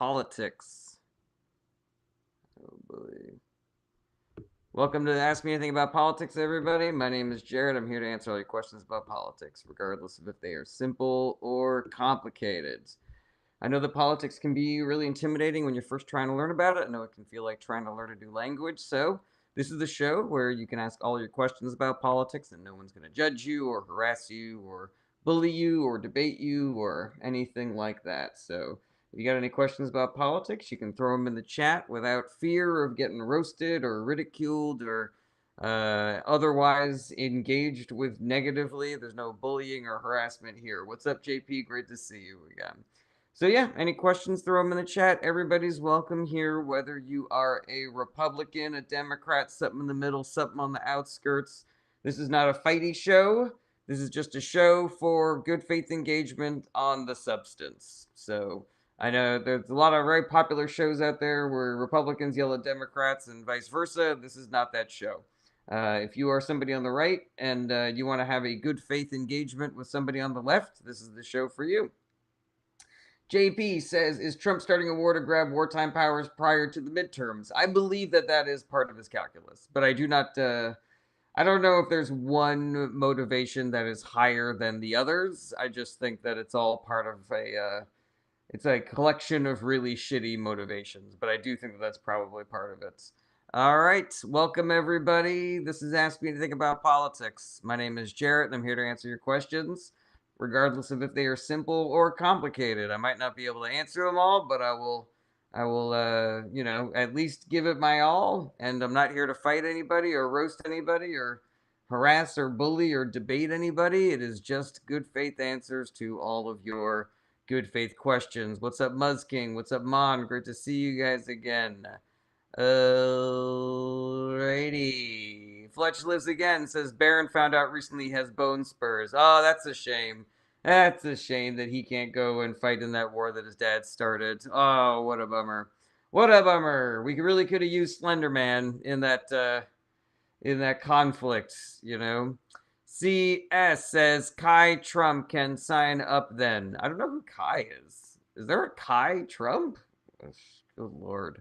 Politics. Oh boy. Welcome to Ask Me Anything About Politics, everybody. My name is Jared. I'm here to answer all your questions about politics, regardless of if they are simple or complicated. I know that politics can be really intimidating when you're first trying to learn about it. I know it can feel like trying to learn a new language. So, this is the show where you can ask all your questions about politics and no one's going to judge you or harass you or bully you or debate you or anything like that. So, if you got any questions about politics, you can throw them in the chat without fear of getting roasted or ridiculed or otherwise engaged with negatively. There's no bullying or harassment here. What's up, JP? Great to see you again. So yeah, any questions, throw them in the chat. Everybody's welcome here, whether you are a Republican, a Democrat, something in the middle, something on the outskirts. This is not a fighty show. This is just a show for good faith engagement on the substance. So I know there's a lot of very popular shows out there where Republicans yell at Democrats and vice versa. This is not that show. If you are somebody on the right and you want to have a good faith engagement with somebody on the left, this is the show for you. JP says, is Trump starting a war to grab wartime powers prior to the midterms? I believe that that is part of his calculus, but I do not. I don't know if there's one motivation that is higher than the others. I just think that it's all part of a. It's a collection of really shitty motivations, but I do think that that's probably part of it. All right, welcome everybody. This is Ask Me Anything About Politics. My name is Jarrett, and I'm here to answer your questions, regardless of if they are simple or complicated. I might not be able to answer them all, but I will, at least give it my all. And I'm not here to fight anybody or roast anybody or harass or bully or debate anybody. It is just good faith answers to all of your good faith questions. What's up, Muzzking? What's up, Mon? Great to see you guys again. Alrighty. Fletch lives again. Says Baron found out recently he has bone spurs. Oh, that's a shame. That's a shame that he can't go and fight in that war that his dad started. Oh, what a bummer. What a bummer. We really could have used Slender Man in that conflict, you know. CS says Kai Trump can sign up then. I don't know who Kai is. Is there a Kai Trump? Good Lord.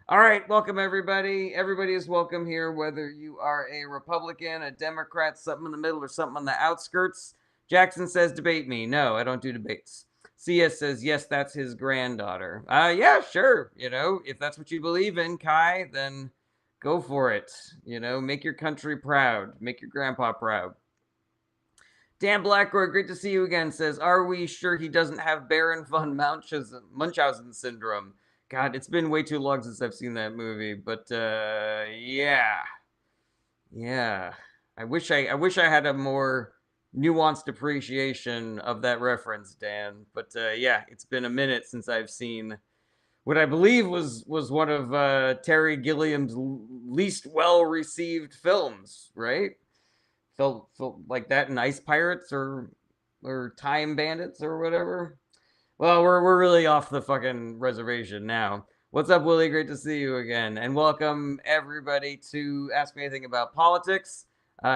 All right, welcome everybody. Everybody is welcome here, whether you are a Republican, a Democrat, something in the middle, or something on the outskirts. Jackson says, debate me. No, I don't do debates. CS says, yes, that's his granddaughter. Yeah, sure. You know, if that's what you believe in, Kai, then go for it. You know, make your country proud. Make your grandpa proud. Dan Blackroyd, great to see you again, says, are we sure he doesn't have Baron von Munchausen syndrome? God, it's been way too long since I've seen that movie, but yeah. I wish I had a more nuanced appreciation of that reference, Dan. But yeah, it's been a minute since I've seen what I believe was one of Terry Gilliam's least well received films, right? Felt like that in Ice Pirates or Time Bandits or whatever. Well, we're really off the fucking reservation now. What's up, Willie? Great to see you again, and welcome everybody to Ask Me Anything About Politics.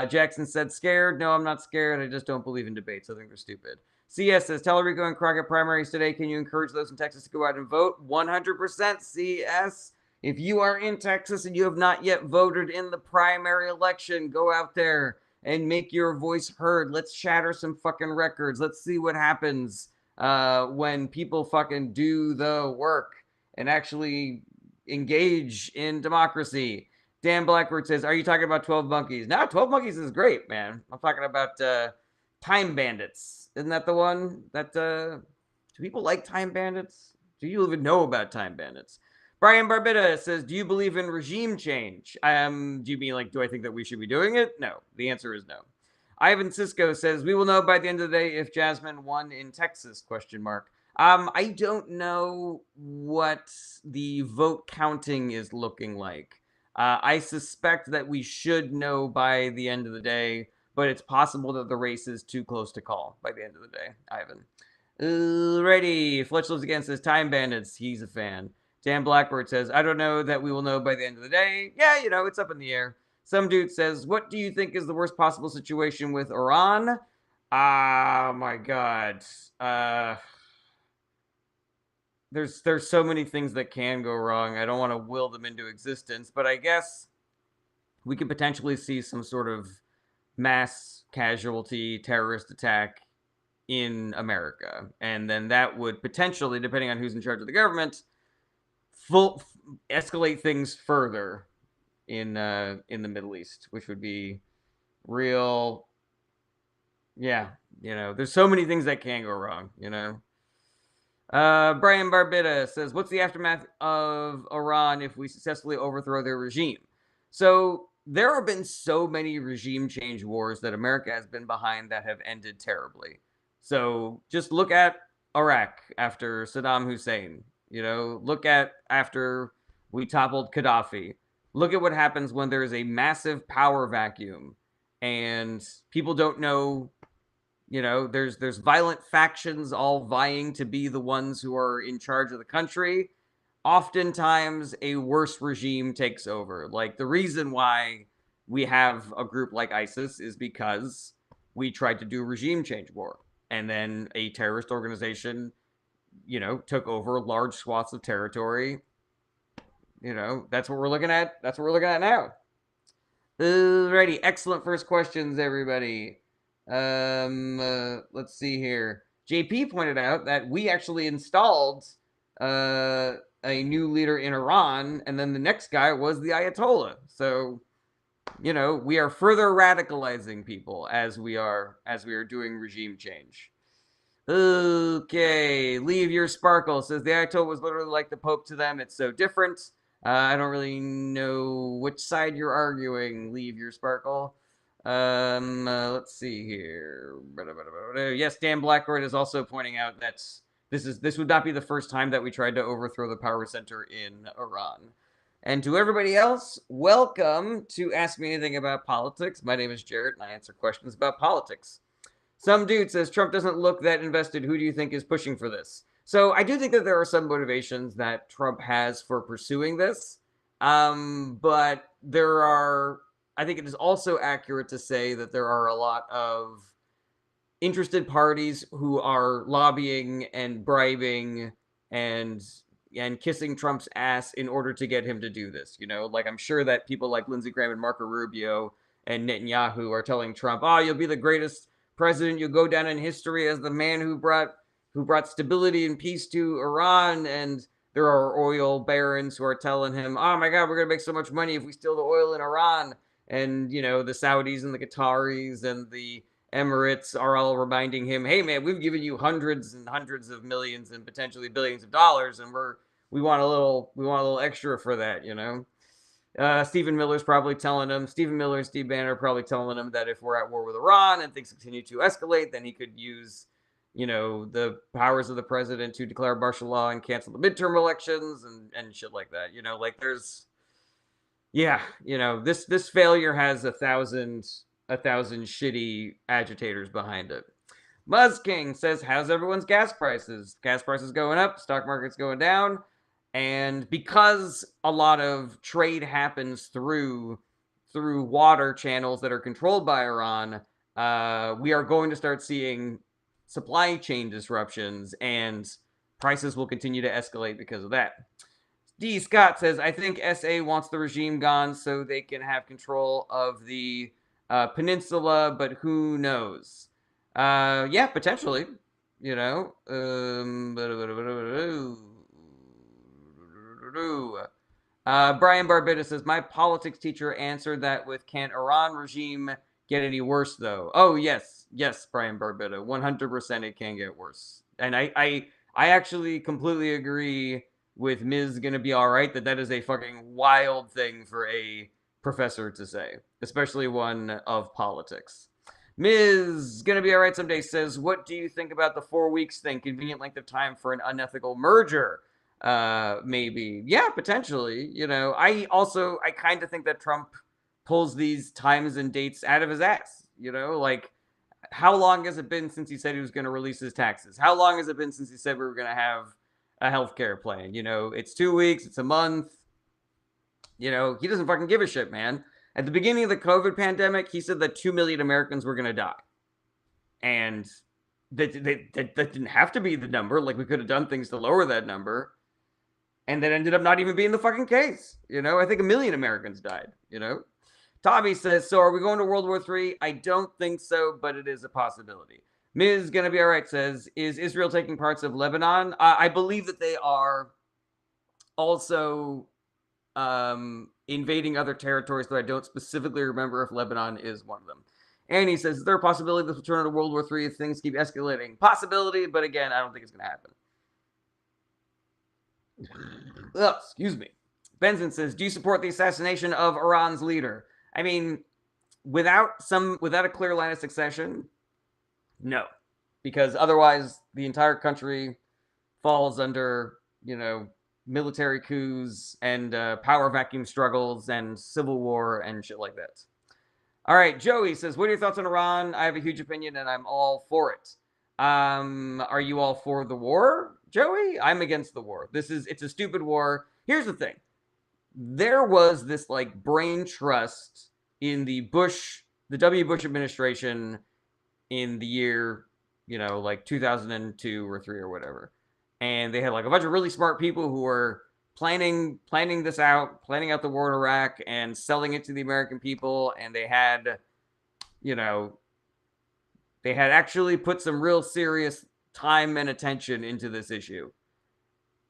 Jackson said, "Scared? No, I'm not scared. I just don't believe in debates. I think they're stupid." CS says, "Tellerico and Crockett primaries today. Can you encourage those in Texas to go out and vote?" 100%. CS. If you are in Texas and you have not yet voted in the primary election, go out there and make your voice heard. Let's shatter some fucking records. Let's see what happens when people fucking do the work and actually engage in democracy. Dan Blackbird says, are you talking about 12 Monkeys? No, 12 Monkeys is great, man. I'm talking about Time Bandits. Isn't that the one that, do people like Time Bandits? Do you even know about Time Bandits? Brian Barbita says, do you believe in regime change? Do you mean like, do I think that we should be doing it? No. The answer is no. Ivan Cisco says, we will know by the end of the day if Jasmine won in Texas, question mark. I don't know what the vote counting is looking like. I suspect that we should know by the end of the day, but it's possible that the race is too close to call by the end of the day, Ivan. Alrighty, Fletch lives again says, Time Bandits, he's a fan. Dan Blackbird says, I don't know that we will know by the end of the day. Yeah, you know, it's up in the air. Some dude says, what do you think is the worst possible situation with Iran? Ah, my God. there's so many things that can go wrong. I don't want to will them into existence, but I guess we could potentially see some sort of mass casualty terrorist attack in America, and then that would potentially, depending on who's in charge of the government, full escalate things further in the Middle East, which would be real. Yeah, there's so many things that can go wrong. Brian Barbita says, "What's the aftermath of Iran if we successfully overthrow their regime?" So there have been so many regime change wars that America has been behind that have ended terribly. So just look at Iraq after Saddam Hussein. Look at after we toppled Gaddafi. Look at what happens when there is a massive power vacuum and people don't know. There's violent factions all vying to be the ones who are in charge of the country. Oftentimes a worse regime takes over. Like, the reason why we have a group like ISIS is because we tried to do regime change war, and then a terrorist organization took over large swaths of territory. That's what we're looking at. That's what we're looking at now. Alrighty, excellent first questions, everybody. Let's see here. JP pointed out that we actually installed a new leader in Iran, and then the next guy was the Ayatollah. So, we are further radicalizing people as we are doing regime change. Okay, Leave Your Sparkle says the Ayatollah was literally like the Pope to them. It's so different. I don't really know which side you're arguing, Leave Your Sparkle. Let's see here. Yes, Dan Blackroyd is also pointing out that this would not be the first time that we tried to overthrow the power center in Iran. And to everybody else, welcome to Ask Me Anything About Politics. My name is Jarrett, and I answer questions about politics. Some dude says Trump doesn't look that invested. Who do you think is pushing for this? So I do think that there are some motivations that Trump has for pursuing this. But I think it is also accurate to say that there are a lot of interested parties who are lobbying and bribing and kissing Trump's ass in order to get him to do this. Like, I'm sure that people like Lindsey Graham and Marco Rubio and Netanyahu are telling Trump, "Oh, you'll be the greatest president. You'll go down in history as the man who brought stability and peace to Iran." And there are oil barons who are telling him, "Oh my God, we're gonna make so much money if we steal the oil in Iran." And the Saudis and the Qataris and the Emirates are all reminding him, "Hey man, we've given you hundreds and hundreds of millions and potentially billions of dollars, and we want a little extra for that." Stephen Miller's probably telling him, Stephen Miller and Steve Bannon are probably telling him that if we're at war with Iran and things continue to escalate, then he could use, the powers of the president to declare martial law and cancel the midterm elections and shit like that. This failure has a thousand shitty agitators behind it. Muzz King says, "How's everyone's gas prices? Gas prices going up, stock market's going down." And because a lot of trade happens through water channels that are controlled by Iran, we are going to start seeing supply chain disruptions, and prices will continue to escalate because of that. D. Scott says, "I think SA wants the regime gone so they can have control of the peninsula, but who knows?" Yeah, potentially. Brian Barbita says, "My politics teacher answered that with, can Iran regime get any worse, though?" Oh, yes, Brian Barbita, 100% it can get worse. And I actually completely agree with Ms. Gonna Be All Right that is a fucking wild thing for a professor to say, especially one of politics. Ms. Gonna Be All Right Someday says, "What do you think about the 4 weeks thing? Convenient length of time for an unethical merger?" Maybe. Yeah, potentially. I kind of think that Trump pulls these times and dates out of his ass. Like, how long has it been since he said he was going to release his taxes? How long has it been since he said we were going to have a healthcare plan? It's 2 weeks, it's a month. He doesn't fucking give a shit, man. At the beginning of the COVID pandemic, he said that 2 million Americans were going to die. And that didn't have to be the number. Like, we could have done things to lower that number. And that ended up not even being the fucking case. You know, I think 1 million Americans died, you know? Tommy says, so are we going to World War III? I don't think so, but it is a possibility. Ms. Gonna Be All Right says, is Israel taking parts of Lebanon? I believe that they are also invading other territories, but I don't specifically remember if Lebanon is one of them. And he says, is there a possibility this will turn into World War III if things keep escalating? Possibility, but again, I don't think it's going to happen. Oh, excuse me. Benson says, do you support the assassination of Iran's leader? I mean, without a clear line of succession, no. Because otherwise the entire country falls under, you know, military coups and power vacuum struggles and civil war and shit like that. All right, Joey says, what are your thoughts on Iran? I have a huge opinion and I'm all for it. Are you all for the war, Joey? I'm against the war. It's a stupid war. Here's the thing. There was this like brain trust in the W. Bush administration in the year, you know, like 2002 or 3 or whatever. And they had like a bunch of really smart people who were planning this out, planning out the war in Iraq and selling it to the American people. And they had, you know, they had actually put some real serious time and attention into this issue.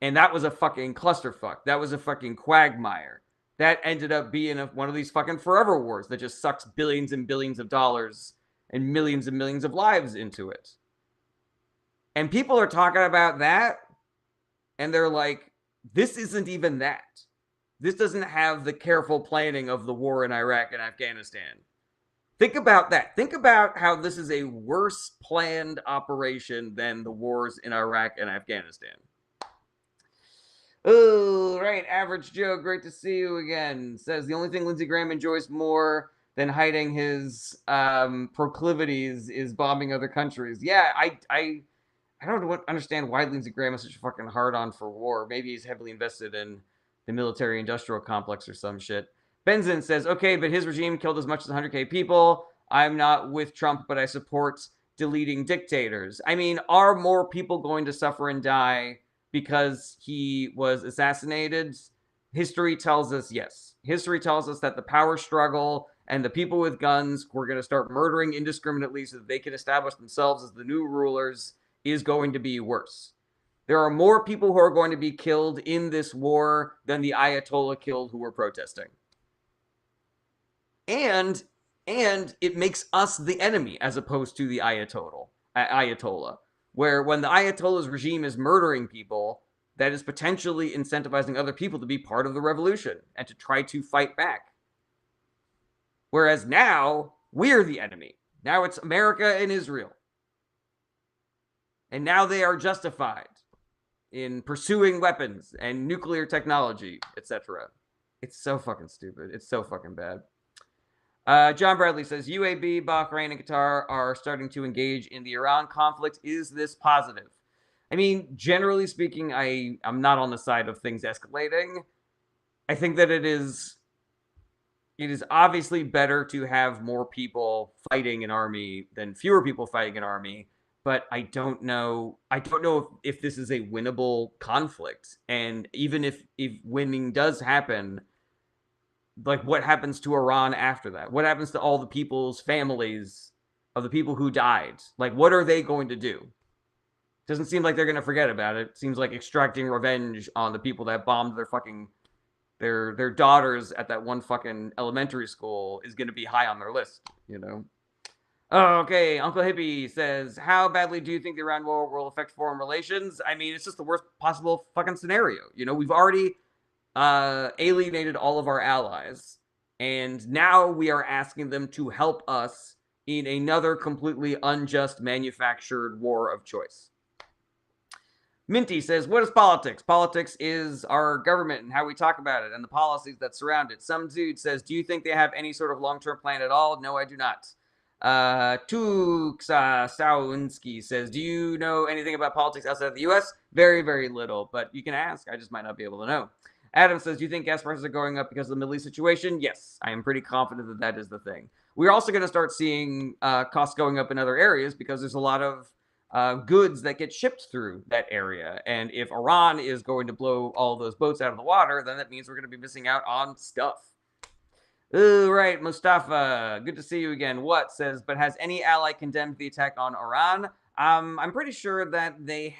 And that was a fucking clusterfuck. That was a fucking quagmire. That ended up being one of these fucking forever wars that just sucks billions and billions of dollars and millions of lives into it. And people are talking about that, and they're like, this isn't even that. This doesn't have the careful planning of the war in Iraq and Afghanistan. Think about that. Think about how this is a worse planned operation than the wars in Iraq and Afghanistan. Oh, right. Average Joe, great to see you again. Says the only thing Lindsey Graham enjoys more than hiding his proclivities is bombing other countries. Yeah, I don't understand why Lindsey Graham is such a fucking hard-on for war. Maybe he's heavily invested in the military-industrial complex or some shit. Benzin says, okay, but his regime killed as much as 100K people. I'm not with Trump, but I support deleting dictators. I mean, are more people going to suffer and die because he was assassinated? History tells us yes. History tells us that the power struggle and the people with guns were going to start murdering indiscriminately so that they can establish themselves as the new rulers is going to be worse. There are more people who are going to be killed in this war than the Ayatollah killed who were protesting. And it makes us the enemy as opposed to the Ayatollah. Where when the Ayatollah's regime is murdering people, that is potentially incentivizing other people to be part of the revolution and to try to fight back. Whereas now, we're the enemy. Now it's America and Israel. And now they are justified in pursuing weapons and nuclear technology, etc. It's so fucking stupid. It's so fucking bad. John Bradley says, UAB, Bahrain, and Qatar are starting to engage in the Iran conflict. Is this positive? I mean, generally speaking, I'm not on the side of things escalating. I think that it is obviously better to have more people fighting an army than fewer people fighting an army. But I don't know if this is a winnable conflict. And even if winning does happen, like, what happens to Iran after that? What happens to all the people's families of the people who died? Like, what are they going to do? Doesn't seem like they're going to forget about it. Seems like extracting revenge on the people that bombed their daughters at that one fucking elementary school is going to be high on their list, you know? Oh, okay, Uncle Hippie says, how badly do you think the Iran war will affect foreign relations? I mean, it's just the worst possible fucking scenario. You know, we've already alienated all of our allies, and now we are asking them to help us in another completely unjust manufactured war of choice. Minty says, what is politics? Politics is our government and how we talk about it and the policies that surround it. Some dude says, do you think they have any sort of long-term plan at all? No, I do not. Tuksa Sawinski says, do you know anything about politics outside of the U.S.? Very, very little, but you can ask. I just might not be able to know. Adam says, do you think gas prices are going up because of the Middle East situation? Yes, I am pretty confident that is the thing. We're also going to start seeing costs going up in other areas because there's a lot of goods that get shipped through that area. And if Iran is going to blow all those boats out of the water, then that means we're going to be missing out on stuff. Ooh, right, Mustafa. Good to see you again. What says, but has any ally condemned the attack on Iran? I'm pretty sure that they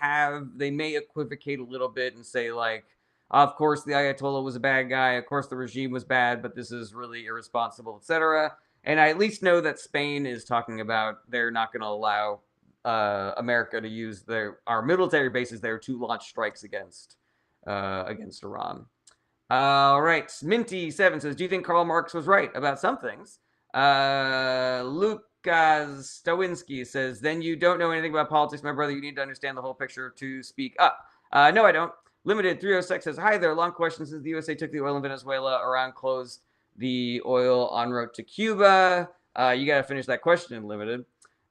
may equivocate a little bit and say, like, of course the Ayatollah was a bad guy, of course the regime was bad, but this is really irresponsible, etc. And I at least know that Spain is talking about they're not going to allow America to use our military bases there to launch strikes against Iran. All right. Minty7 says, do you think Karl Marx was right about some things? Lukas Stawinski says, then you don't know anything about politics, my brother. You need to understand the whole picture to speak up. No, I don't. Limited 306 says, hi there. Long question. Since the USA took the oil in Venezuela, Iran closed the oil en route to Cuba. You got to finish that question, Limited.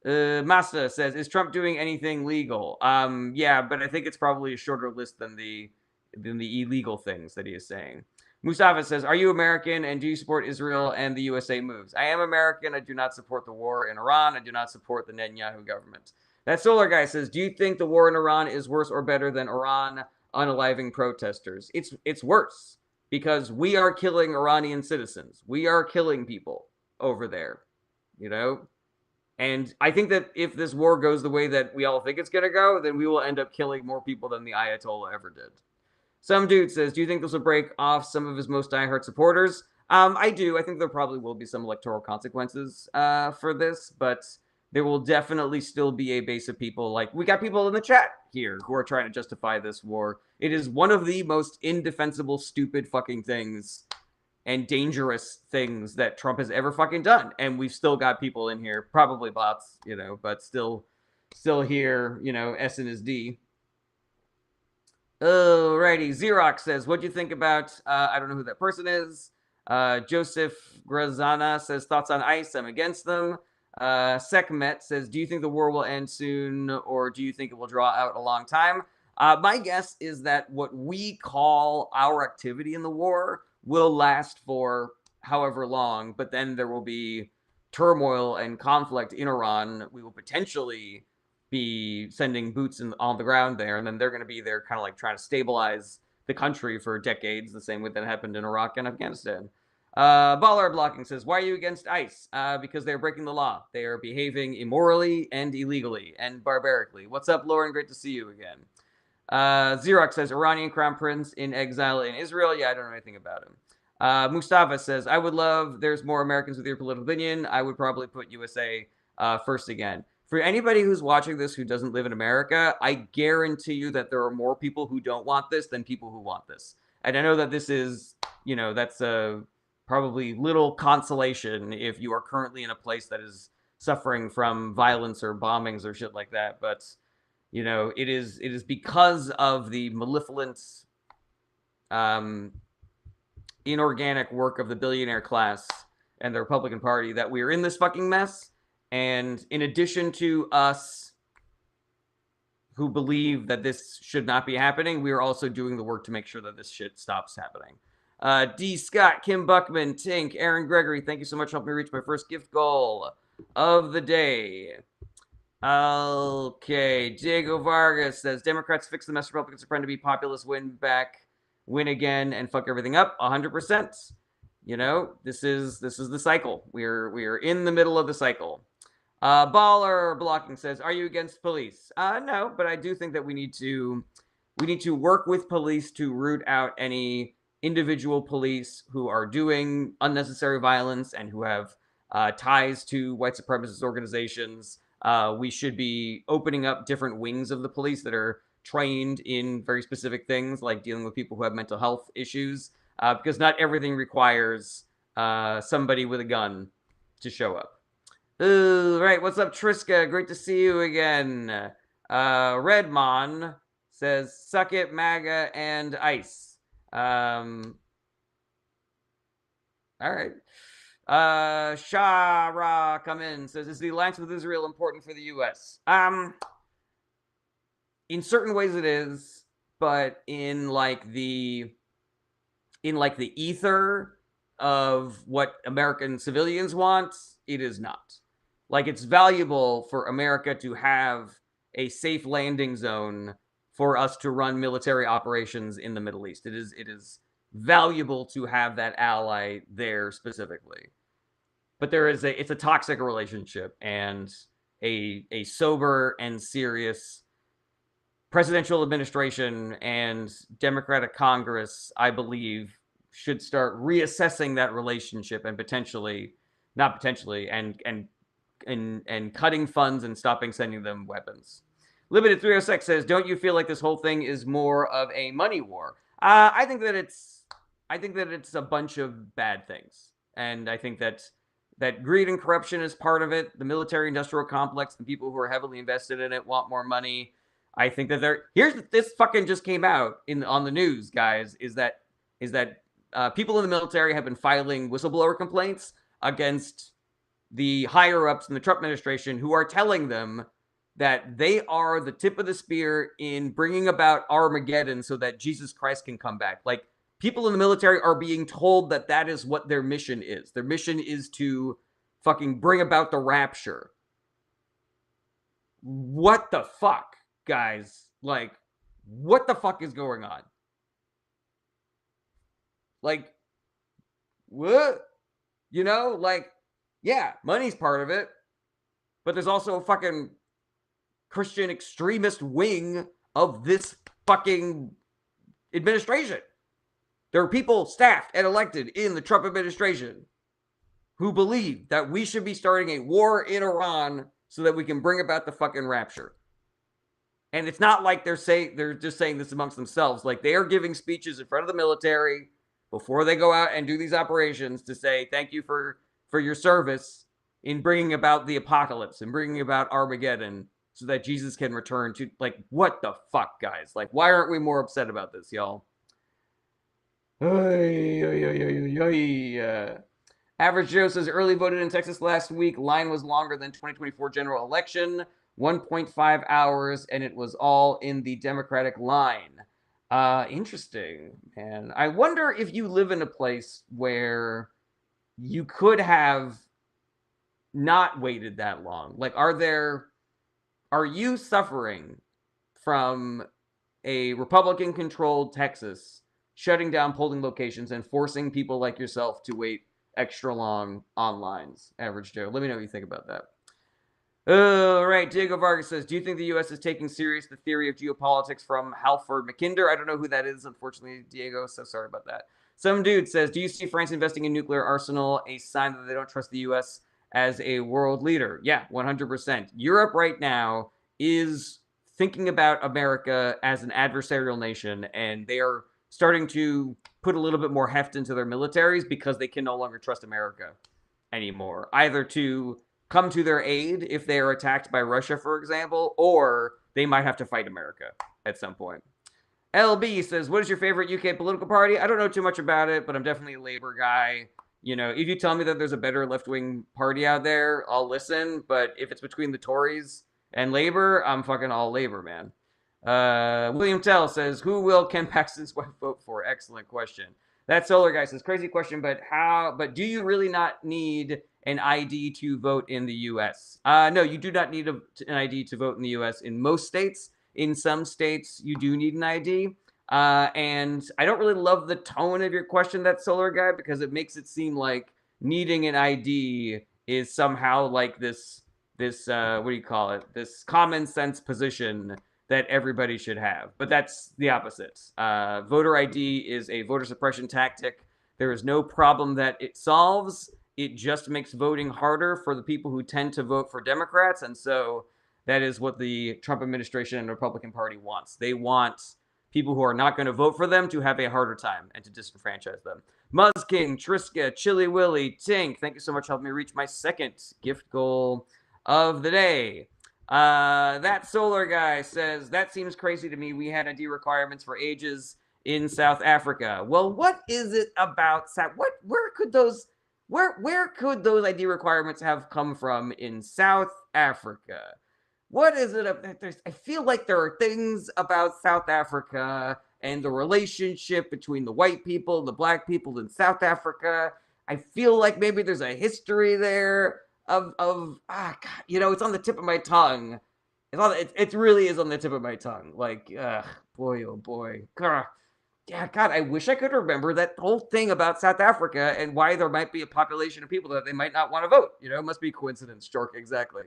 Masa says, is Trump doing anything legal? Yeah, but I think it's probably a shorter list than the illegal things that he is saying. Mustafa says, are you American and do you support Israel and the USA moves? I am American. I do not support the war in Iran. I do not support the Netanyahu government. That Solar Guy says, do you think the war in Iran is worse or better than Iran unaliving protesters? It's worse because we are killing Iranian citizens. We are killing people over there, you know? And I think that if this war goes the way that we all think it's going to go, then we will end up killing more people than the Ayatollah ever did. Some dude says, do you think this will break off some of his most diehard supporters? I do. I think there probably will be some electoral consequences for this, but there will definitely still be a base of people. Like, we got people in the chat here who are trying to justify this war. It is one of the most indefensible, stupid fucking things and dangerous things that Trump has ever fucking done. And we've still got people in here, probably bots, you know, but still here, you know, S and his D. Alrighty, Xerox says, what do you think about, I don't know who that person is. Joseph Grazana says, thoughts on ICE, I'm against them. Sekhmet says, do you think the war will end soon, or do you think it will draw out a long time? My guess is that what we call our activity in the war will last for however long, but then there will be turmoil and conflict in Iran. We will potentially be sending boots on the ground there, and then they're going to be there kind of like trying to stabilize the country for decades, the same way that happened in Iraq and Afghanistan. Baller Blocking says, why are you against ICE? Because they're breaking the law. They are behaving immorally and illegally and barbarically. What's up, Lauren? Great to see you again. Xerox says, Iranian crown prince in exile in Israel. Yeah, I don't know anything about him. Mustafa says, I would love there's more Americans with your political opinion. I would probably put USA first again. For anybody who's watching this who doesn't live in America, I guarantee you that there are more people who don't want this than people who want this. And I know that this is, you know, that's probably little consolation if you are currently in a place that is suffering from violence or bombings or shit like that. But, you know, it is because of the malevolent, inorganic work of the billionaire class and the Republican Party that we are in this fucking mess. And in addition to us who believe that this should not be happening, we are also doing the work to make sure that this shit stops happening. D. Scott, Kim Buckman, Tink, Aaron Gregory, thank you so much for helping me reach my first gift goal of the day. Okay, Diego Vargas says, Democrats fix the mess, Republicans are trying to be populist, win again, and fuck everything up. 100%. You know, this is the cycle. We are in the middle of the cycle. Baller Blocking says, are you against police? No, but I do think that we need to work with police to root out any individual police who are doing unnecessary violence and who have ties to white supremacist organizations. We should be opening up different wings of the police that are trained in very specific things, like dealing with people who have mental health issues, because not everything requires somebody with a gun to show up. Ooh, right. What's up, Triska? Great to see you again. Redmon says, suck it, MAGA and ICE. All right. Shara come in, says, is the alliance with Israel important for the U.S.? In certain ways it is, but in like the ether of what American civilians want, it is not. Like, it's valuable for America to have a safe landing zone for us to run military operations in the Middle East. It is valuable to have that ally there specifically. But it's a toxic relationship, and a sober and serious presidential administration and Democratic Congress, I believe, should start reassessing that relationship and potentially, not potentially, and cutting funds and stopping sending them weapons. Limited 306 says, "Don't you feel like this whole thing is more of a money war?" I think that it's a bunch of bad things, and I think that greed and corruption is part of it. The military-industrial complex, the people who are heavily invested in it want more money. I think that this fucking just came out on the news, guys. Is that people in the military have been filing whistleblower complaints against the higher ups in the Trump administration, who are telling them that they are the tip of the spear in bringing about Armageddon so that Jesus Christ can come back. Like, people in the military are being told that that is what their mission is. Their mission is to fucking bring about the rapture. What the fuck, guys? Like, what the fuck is going on? Like, what? You know, like, yeah, money's part of it, but there's also a fucking Christian extremist wing of this fucking administration. There are people staffed and elected in the Trump administration who believe that we should be starting a war in Iran so that we can bring about the fucking rapture. And it's not like they're just saying this amongst themselves. Like, they are giving speeches in front of the military before they go out and do these operations to say thank you for your service in bringing about the apocalypse and bringing about Armageddon so that Jesus can return to, like, what the fuck, guys? Like, why aren't we more upset about this, y'all? Average Joe says, early voted in Texas last week. Line was longer than 2024 general election, 1.5 hours, and it was all in the Democratic line. Interesting, man. I wonder if you live in a place where you could have not waited that long. Like, are you suffering from a Republican-controlled Texas shutting down polling locations and forcing people like yourself to wait extra long on lines? Average Joe, let me know what you think about that. All right, Diego Vargas says, do you think the U.S. is taking serious the theory of geopolitics from Halford McKinder? I don't know who that is, unfortunately, Diego, so sorry about that. Some dude says, do you see France investing in nuclear arsenal a sign that they don't trust the U.S. as a world leader? Yeah, 100%. Europe right now is thinking about America as an adversarial nation, and they are starting to put a little bit more heft into their militaries because they can no longer trust America anymore, either to come to their aid if they are attacked by Russia, for example, or they might have to fight America at some point. LB says, what is your favorite UK political party? I don't know too much about it, but I'm definitely a Labour guy. You know, if you tell me that there's a better left-wing party out there, I'll listen. But if it's between the Tories and Labour, I'm fucking all Labour, man. William Tell says, who will Ken Paxton's wife vote for? Excellent question. That Solar Guy says, crazy question, but do you really not need an ID to vote in the U.S.? No, you do not need an ID to vote in the U.S. in most states. In some states, you do need an ID. And I don't really love the tone of your question, that Solar Guy, because it makes it seem like needing an ID is somehow like this what do you call it? This common sense position that everybody should have. But that's the opposite. Voter ID is a voter suppression tactic. There is no problem that it solves. It just makes voting harder for the people who tend to vote for Democrats. And so that is what the Trump administration and the Republican Party wants. They want people who are not going to vote for them to have a harder time and to disenfranchise them. Muzzking, Triska, Chili Willy, Tink, thank you so much for helping me reach my second gift goal of the day. That Solar Guy says, that seems crazy to me. We had ID requirements for ages in South Africa. Well, what is it about where could those ID requirements have come from in South Africa? What is it? I feel like there are things about South Africa and the relationship between the white people and the black people in South Africa. I feel like maybe there's a history there of God, you know, it's on the tip of my tongue. It really is on the tip of my tongue. Like, boy, oh boy. Grr. Yeah, God, I wish I could remember that whole thing about South Africa and why there might be a population of people that they might not want to vote. It must be coincidence, Jork, exactly.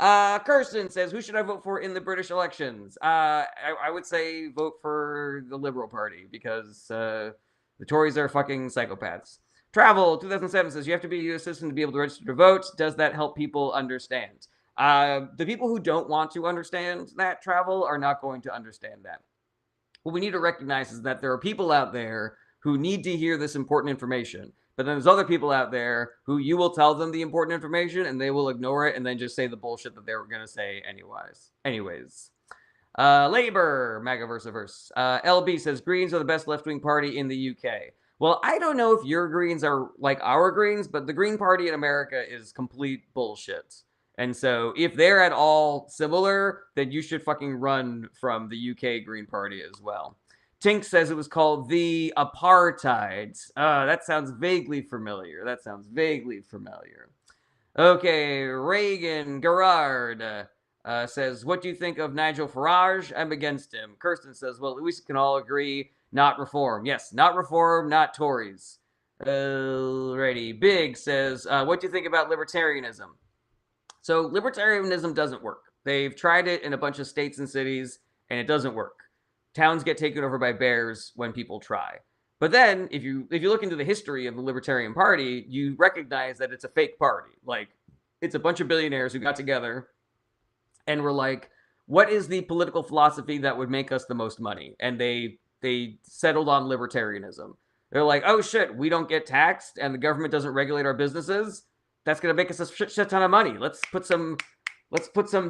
Kirsten says, who should I vote for in the British elections? I would say vote for the Liberal Party because the Tories are fucking psychopaths. Travel 2007 says, you have to be a US citizen to be able to register to vote. Does that help people understand? The people who don't want to understand that travel are not going to understand that. What we need to recognize is that there are people out there who need to hear this important information. But then there's other people out there who you will tell them the important information and they will ignore it and then just say the bullshit that they were going to say anyways. Labor, MAGA verse. LB says Greens are the best left-wing party in the UK. Well, I don't know if your Greens are like our Greens, but the Green Party in America is complete bullshit. And so if they're at all similar, then you should fucking run from the UK Green Party as well. Tink says it was called the Apartheid. That sounds vaguely familiar. Okay, Reagan Gerard says, what do you think of Nigel Farage? I'm against him. Kirsten says, well, at least we can all agree, not reform. Yes, not reform, not Tories. Alrighty. Big says, what do you think about libertarianism? So libertarianism doesn't work. They've tried it in a bunch of states and cities, and it doesn't work. Towns get taken over by bears when people try. But then, if you look into the history of the Libertarian Party, you recognize that it's a fake party. Like, it's a bunch of billionaires who got together and were like, what is the political philosophy that would make us the most money? And they settled on libertarianism. They're like, oh shit, we don't get taxed and the government doesn't regulate our businesses. That's going to make us a shit ton of money. Let's put some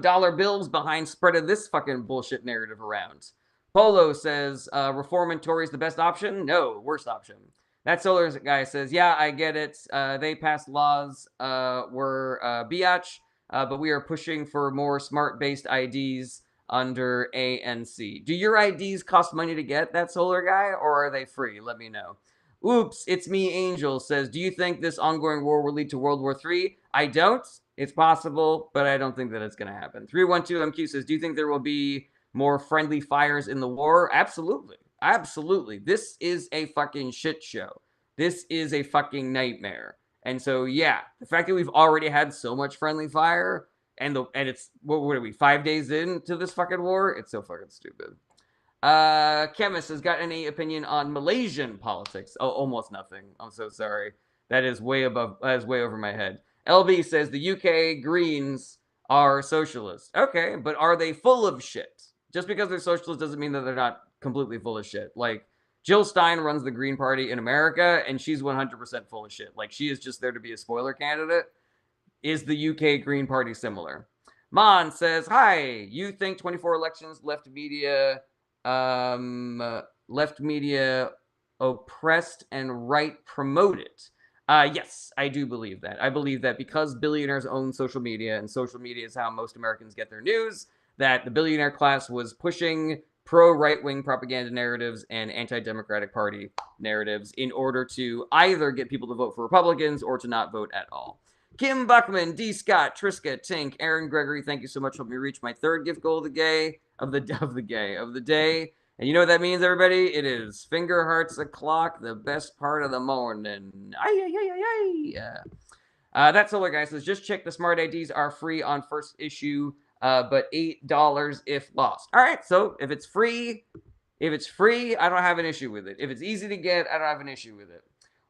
dollar bills behind spreading this fucking bullshit narrative around. Polo says, reform and Tories the best option? No, worst option. That Solar guy says, yeah, I get it. They passed laws, were biatch, but we are pushing for more smart-based IDs under ANC. Do your IDs cost money to get, that Solar guy, or are they free? Let me know. Oops, it's me, Angel, says, do you think this ongoing war will lead to World War III? I don't. It's possible, but I don't think that it's going to happen. 312MQ says, do you think there will be more friendly fires in the war? Absolutely. Absolutely. This is a fucking shit show. This is a fucking nightmare. And so, yeah, the fact that we've already had so much friendly fire and it's, what are we, 5 days into this fucking war? It's so fucking stupid. Chemist has got any opinion on Malaysian politics? Oh, almost nothing. I'm so sorry. That is way over my head. LB says the UK Greens are socialist. Okay, but are they full of shit? Just because they're socialist doesn't mean that they're not completely full of shit. Like, Jill Stein runs the Green Party in America, and she's 100% full of shit. Like, she is just there to be a spoiler candidate. Is the UK Green Party similar? Mon says, hi, you think 24 elections left media oppressed and right promoted? Yes, I do believe that. I believe that because billionaires own social media, and social media is how most Americans get their news, that the billionaire class was pushing pro-right-wing propaganda narratives and anti-democratic party narratives in order to either get people to vote for Republicans or to not vote at all. Kim Buckman, D. Scott, Triska, Tink, Aaron Gregory, thank you so much for helping me reach my third gift goal of the day. And you know what that means, everybody? It is finger hearts o'clock, the best part of the morning. That Solar guy says, just check the smart IDs are free on first issue, but $8 if lost. All right, so if it's free, I don't have an issue with it. If it's easy to get, I don't have an issue with it.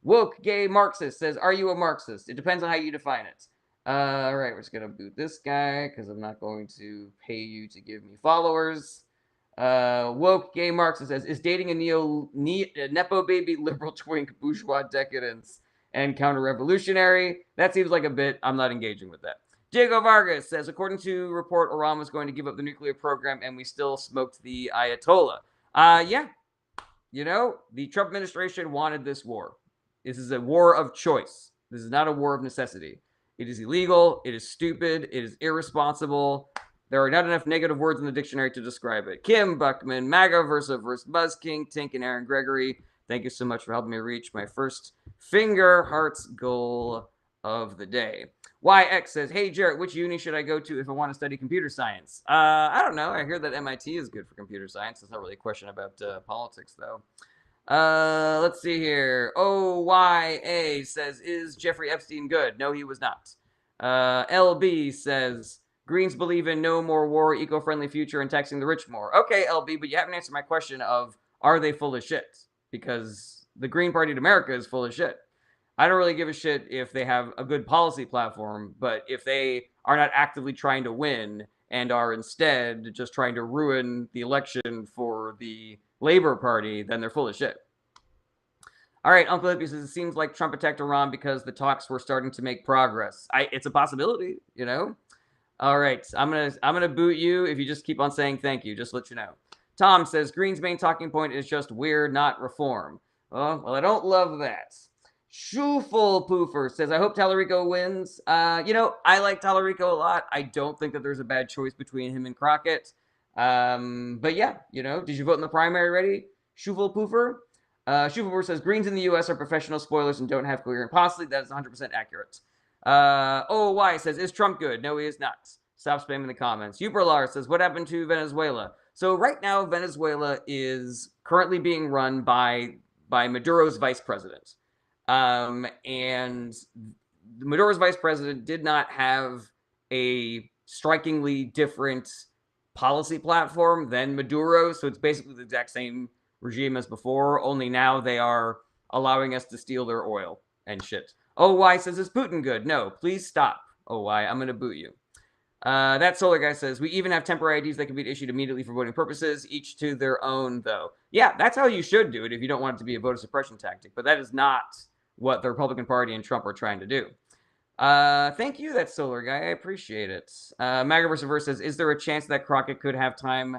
Woke Gay Marxist says, are you a Marxist? It depends on how you define it. All right, we're just going to boot this guy because I'm not going to pay you to give me followers. Woke Gay Marxist says, is dating a Nepo baby liberal twink bourgeois decadence and counter-revolutionary? That seems like a bit. I'm not engaging with that. Diego Vargas says, according to report, Iran was going to give up the nuclear program and we still smoked the Ayatollah. Yeah. You know, the Trump administration wanted this war. This is a war of choice. This is not a war of necessity. It is illegal. It is stupid. It is irresponsible. There are not enough negative words in the dictionary to describe it. Kim Buckman, MAGA versus Buzz King, Tink, and Aaron Gregory. Thank you so much for helping me reach my first finger hearts goal of the day. YX says, hey, Jarrett, which uni should I go to if I want to study computer science? I don't know. I hear that MIT is good for computer science. It's not really a question about politics, though. Let's see here. OYA says, is Jeffrey Epstein good? No, he was not. LB says, Greens believe in no more war, eco-friendly future, and taxing the rich more. Okay, LB, but you haven't answered my question of, are they full of shit? Because the Green Party of America is full of shit. I don't really give a shit if they have a good policy platform, but if they are not actively trying to win and are instead just trying to ruin the election for the Labor Party, then they're full of shit. All right, Uncle Hippie says, it seems like Trump attacked Iran because the talks were starting to make progress. It's a possibility, you know? All right, I'm gonna boot you if you just keep on saying thank you, just to let you know. Tom says, Green's main talking point is just weird, not reform. Oh, well, I don't love that. Shoeful Poofer says, I hope Tallarico wins. I like Tallarico a lot. I don't think that there's a bad choice between him and Crockett. But yeah, did you vote in the primary already? Shoeful Poofer? Shoeful Poofer says, Greens in the U.S. are professional spoilers and don't have coherent policy. That is 100% accurate. OY says, is Trump good? No, he is not. Stop spamming the comments. Uberlar says, what happened to Venezuela? So right now, Venezuela is currently being run by Maduro's vice president. And Maduro's vice president did not have a strikingly different policy platform than Maduro. So it's basically the exact same regime as before, only now they are allowing us to steal their oil and shit. OY says, is Putin good? No, please stop. OY, I'm going to boot you. That Solar Guy says, we even have temporary IDs that can be issued immediately for voting purposes, each to their own, though. Yeah, that's how you should do it if you don't want it to be a voter suppression tactic, but that is not what the Republican Party and Trump are trying to do. Thank you, that Solar Guy. I appreciate it. MAGA vs. Verse says, is there a chance that Crockett could have time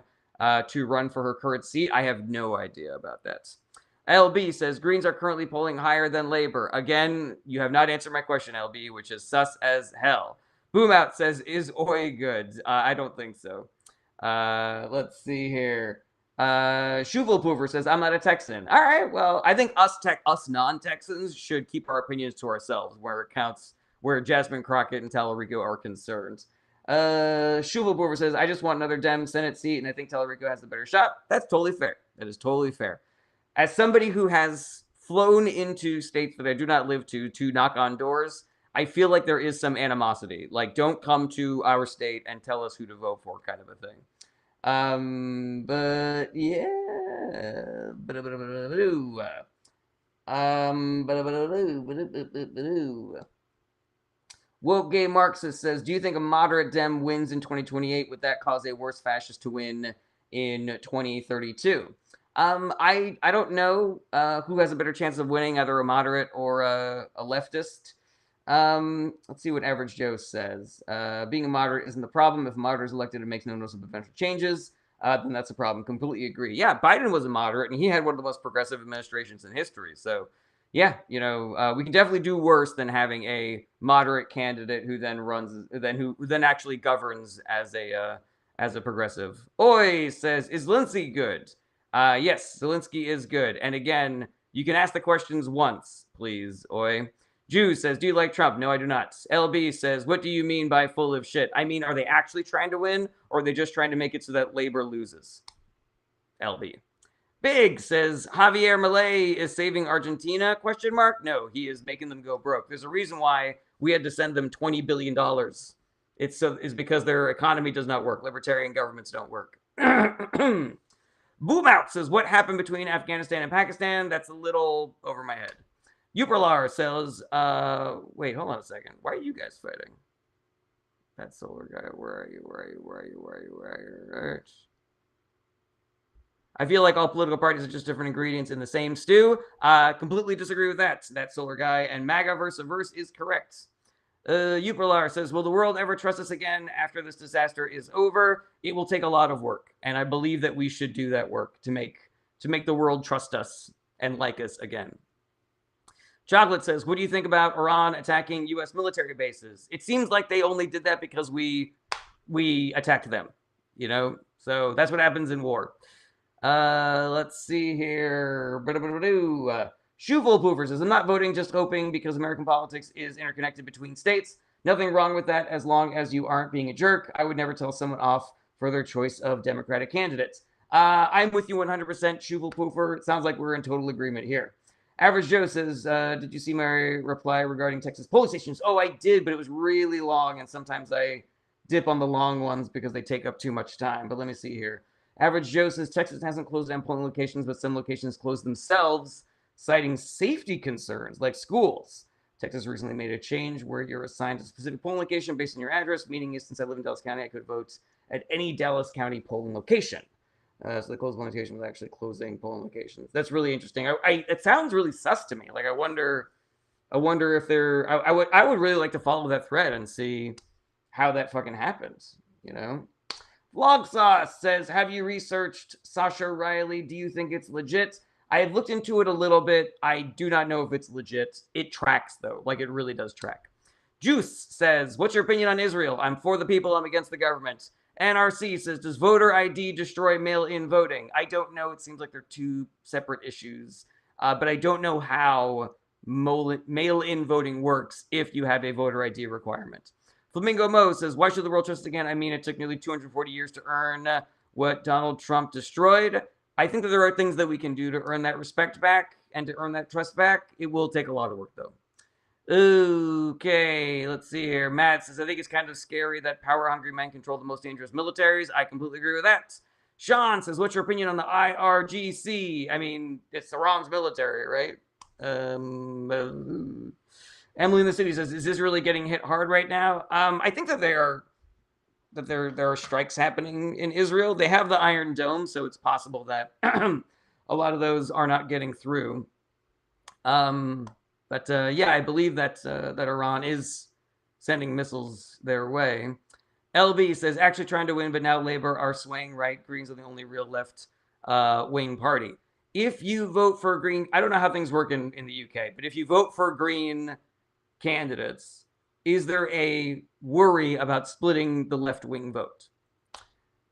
to run for her current seat? I have no idea about that. LB says, Greens are currently polling higher than Labor. Again, you have not answered my question, LB, which is sus as hell. Boomout says, is Oi good? I don't think so. Let's see here. Shuval Poover says, I'm not a Texan. All right, well, I think us non-Texans should keep our opinions to ourselves where it counts, where Jasmine Crockett and Tallarico are concerned. Shuval Poover says, I just want another Dem Senate seat, and I think Tallarico has the better shot. That's totally fair. That is totally fair. As somebody who has flown into states that I do not live to knock on doors, I feel like there is some animosity. Like, don't come to our state and tell us who to vote for, kind of a thing. But yeah. Woke Gay Marxist says, do you think a moderate Dem wins in 2028? Would that cause a worse fascist to win in 2032? I don't know who has a better chance of winning, either a moderate or a leftist. Let's see what Average Joe says. Being a moderate isn't the problem. If a moderate is elected, it makes no noticeable eventual changes. Then that's a problem. Completely agree. Yeah, Biden was a moderate, and he had one of the most progressive administrations in history. So, yeah, we can definitely do worse than having a moderate candidate who then who then actually governs as a progressive. Oi says, is Zelensky good? Yes, Zelensky is good. And again, you can ask the questions once, please. Oi. Jew says, do you like Trump? No, I do not. LB says, what do you mean by full of shit? I mean, are they actually trying to win, or are they just trying to make it so that Labor loses? LB. Big says, Javier Milei is saving Argentina? Question mark? No, he is making them go broke. There's a reason why we had to send them $20 billion. It's because their economy does not work. Libertarian governments don't work. Boom Out says, what happened between Afghanistan and Pakistan? That's a little over my head. Uperlar says, wait, hold on a second. Why are you guys fighting? That Solar Guy, where are you? I feel like all political parties are just different ingredients in the same stew. Completely disagree with that. That Solar Guy, and MAGA verse is correct. Uperlar says, will the world ever trust us again after this disaster is over? It will take a lot of work, and I believe that we should do that work to make the world trust us and like us again. Chocolate says, what do you think about Iran attacking U.S. military bases? It seems like they only did that because we attacked them, So that's what happens in war. Let's see here. Shuval Poover says, I'm not voting, just hoping, because American politics is interconnected between states. Nothing wrong with that as long as you aren't being a jerk. I would never tell someone off for their choice of Democratic candidates. I'm with you 100%, Shuval Poofer. It sounds like we're in total agreement here. Average Joe says, did you see my reply regarding Texas polling stations? Oh, I did, but it was really long, and sometimes I dip on the long ones because they take up too much time. But let me see here. Average Joe says, Texas hasn't closed down polling locations, but some locations closed themselves, citing safety concerns like schools. Texas recently made a change where you're assigned a specific polling location based on your address, meaning since I live in Dallas County, I could vote at any Dallas County polling location. So the closed polling location was actually closing polling locations. That's really interesting. It sounds really sus to me. Like I wonder if there. I would really like to follow that thread and see how that fucking happens. You know. Vlog Sauce says, have you researched Sasha Riley? Do you think it's legit? I have looked into it a little bit. I do not know if it's legit. It tracks, though. Like, it really does track. Juice says, what's your opinion on Israel? I'm for the people. I'm against the government. NRC says, does voter ID destroy mail-in voting? I don't know. It seems like they're two separate issues. But I don't know how mail-in voting works if you have a voter ID requirement. Flamingo Mo says, why should the world trust again? I mean, it took nearly 240 years to earn what Donald Trump destroyed. I think that there are things that we can do to earn that respect back and to earn that trust back. It will take a lot of work, though. Okay, let's see here. Matt says, I think it's kind of scary that power-hungry men control the most dangerous militaries. I completely agree with that. Sean says, what's your opinion on the IRGC? I mean, it's Iran's military, right? Emily in the City says, is this really getting hit hard right now? I think that there are strikes happening in Israel. They have the Iron Dome, so it's possible that a lot of those are not getting through. But yeah, I believe that Iran is sending missiles their way. LB says, actually trying to win, but now Labor are swaying right. Greens are the only real left wing party. If you vote for Green, I don't know how things work in the UK, but if you vote for Green candidates, is there a worry about splitting the left-wing vote?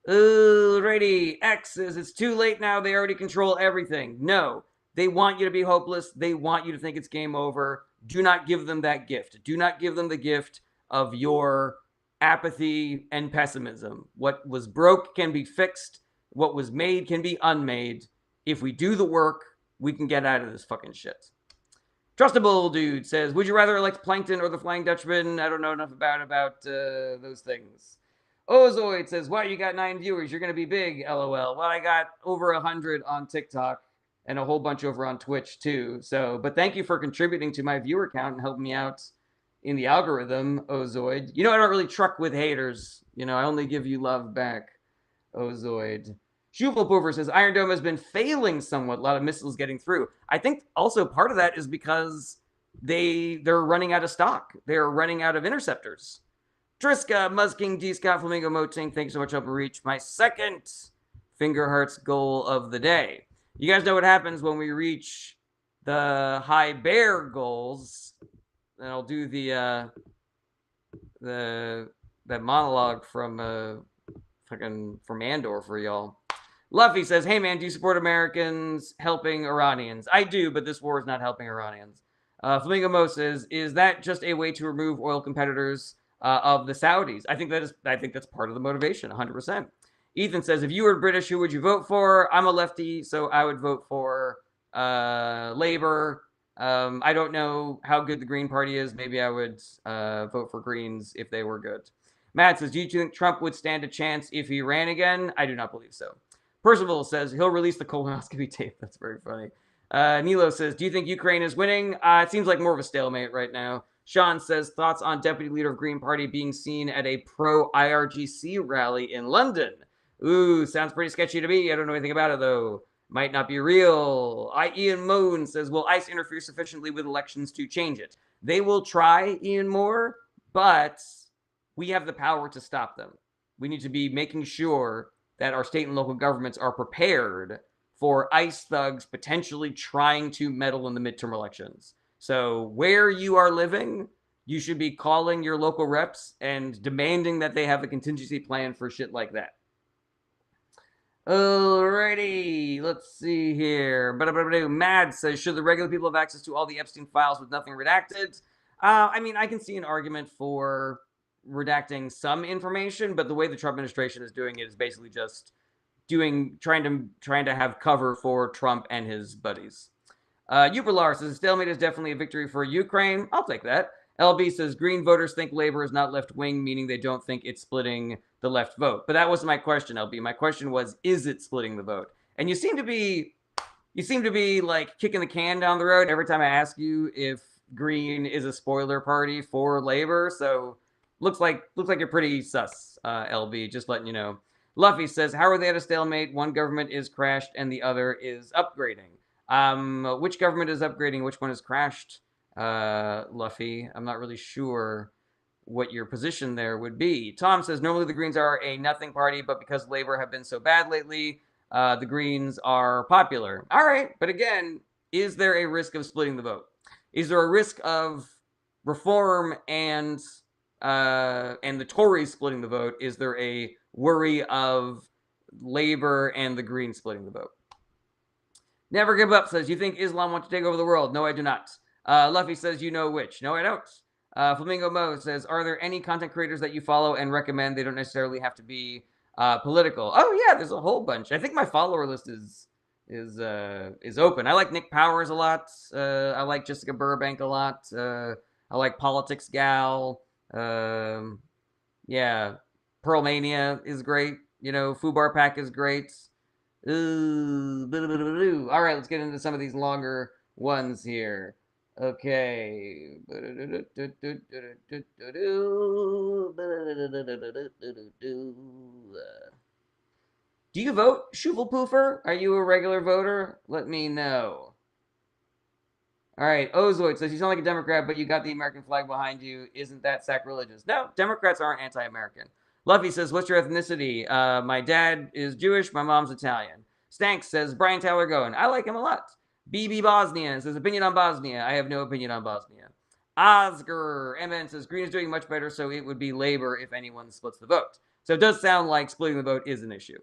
Alrighty, X says, it's too late now. They already control everything. No, they want you to be hopeless. They want you to think it's game over. Do not give them that gift. Do not give them the gift of your apathy and pessimism. What was broke can be fixed. What was made can be unmade. If we do the work, we can get out of this fucking shit. Trustable Dude says, would you rather elect Plankton or the Flying Dutchman? I don't know enough about those things. Ozoid says, wow, you got 9 viewers. You're going to be big, LOL. Well, I got over 100 on TikTok and a whole bunch over on Twitch, too. So, but thank you for contributing to my viewer count and helping me out in the algorithm, Ozoid. You know, I don't really truck with haters. You know, I only give you love back, Ozoid. Shuvalpover says, Iron Dome has been failing somewhat. A lot of missiles getting through. I think also part of that is because they're running out of stock. They're running out of interceptors. Triska, Musking, D. Scott, Flamingo, Moting, thanks so much. I'll reach my second Finger Hearts goal of the day. You guys know what happens when we reach the high bear goals. And I'll do that monologue from from Andor for y'all. Luffy says, hey man, do you support Americans helping Iranians? I do, but this war is not helping Iranians. Flamingo Mo says, is that just a way to remove oil competitors of the Saudis? I think that's part of the motivation, 100%. Ethan says, if you were British, who would you vote for? I'm a lefty, so I would vote for Labour. I don't know how good the Green Party is. Maybe I would vote for Greens if they were good. Matt says, do you think Trump would stand a chance if he ran again? I do not believe so. Percival says, he'll release the colonoscopy tape. That's very funny. Nilo says, do you think Ukraine is winning? It seems like more of a stalemate right now. Sean says, thoughts on Deputy Leader of Green Party being seen at a pro-IRGC rally in London? Ooh, sounds pretty sketchy to me. I don't know anything about it, though. Might not be real. Ian Moon says, will ICE interfere sufficiently with elections to change it? They will try, Ian Moore, but we have the power to stop them. We need to be making sure that our state and local governments are prepared for ICE thugs potentially trying to meddle in the midterm elections. So where you are living, you should be calling your local reps and demanding that they have a contingency plan for shit like that. Alrighty, let's see here. Mad says, should the regular people have access to all the Epstein files with nothing redacted? I mean, I can see an argument for redacting some information, but the way the Trump administration is doing it is basically just trying to have cover for Trump and his buddies. Uberlar says stalemate is definitely a victory for Ukraine. I'll take that. LB says Green voters think Labor is not left wing, meaning they don't think it's splitting the left vote. But that wasn't my question, LB. My question was, is it splitting the vote? And you seem to be like kicking the can down the road every time I ask you if Green is a spoiler party for Labor. So looks like you're pretty sus, LB. Just letting you know. Luffy says, "How are they at a stalemate? One government is crashed and the other is upgrading. Which government is upgrading? Which one is crashed? Luffy, I'm not really sure what your position there would be." Tom says, "Normally the Greens are a nothing party, but because Labor have been so bad lately, the Greens are popular." All right, but again, is there a risk of splitting the vote? Is there a risk of reform and the Tories splitting the vote? Is there a worry of Labor and the Greens splitting the vote? Never Give Up says, "You think Islam wants to take over the world?" No, I do not. Luffy says, "You know which?" No, I don't. Flamingo Mo says, "Are there any content creators that you follow and recommend? They don't necessarily have to be political." Oh yeah, there's a whole bunch. I think my follower list is open. I like Nick Powers a lot. I like Jessica Burbank a lot. I like Politics Gal. Yeah, Pearl Mania is great. You know, Fubar Pack is great. All right, let's get into some of these longer ones here. Okay. Do you vote, Shuvelpoofer? Are you a regular voter? Let me know. All right, Ozoid says, "You sound like a Democrat, but you got the American flag behind you. Isn't that sacrilegious?" No, Democrats aren't anti-American. Luffy says, "What's your ethnicity?" My dad is Jewish, my mom's Italian. Stank says, "Brian Tyler Goen. I like him a lot." BB Bosnia says, "Opinion on Bosnia." I have no opinion on Bosnia. Oscar MN says, "Green is doing much better, so it would be Labor if anyone splits the vote." So it does sound like splitting the vote is an issue.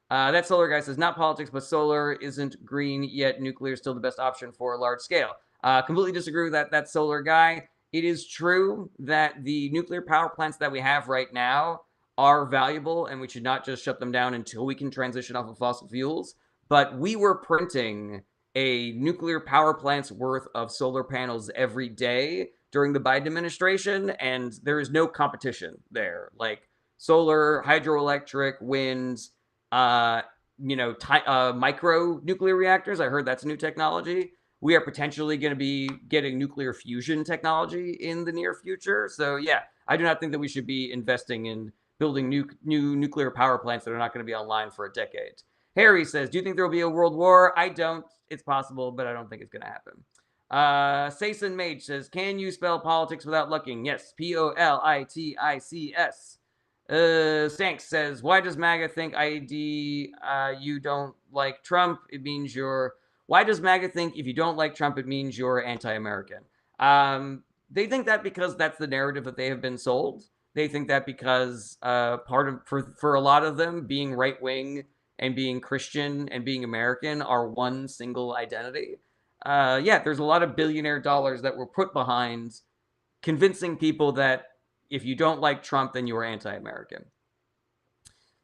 That solar guy says, "Not politics, but solar isn't green yet. Nuclear is still the best option for a large scale." Completely disagree with that solar guy. It is true that the nuclear power plants that we have right now are valuable, and we should not just shut them down until we can transition off of fossil fuels. But we were printing a nuclear power plant's worth of solar panels every day during the Biden administration, and there is no competition there. Like solar, hydroelectric, wind, micro nuclear reactors. I heard that's a new technology. We are potentially going to be getting nuclear fusion technology in the near future. So yeah, I do not think that we should be investing in building new nuclear power plants that are not going to be online for a decade. Harry says, "Do you think there will be a world war?" I don't. It's possible, but I don't think it's going to happen. Sason Mage says, "Can you spell politics without looking?" Yes, Politics. Stank says, "Why does MAGA think you don't like Trump? It means you're..." Why does MAGA think if you don't like Trump, it means you're anti-American? They think that because that's the narrative that they have been sold. They think that because for a lot of them, being right-wing and being Christian and being American are one single identity. Yeah, there's a lot of billionaire dollars that were put behind convincing people that if you don't like Trump, then you are anti-American.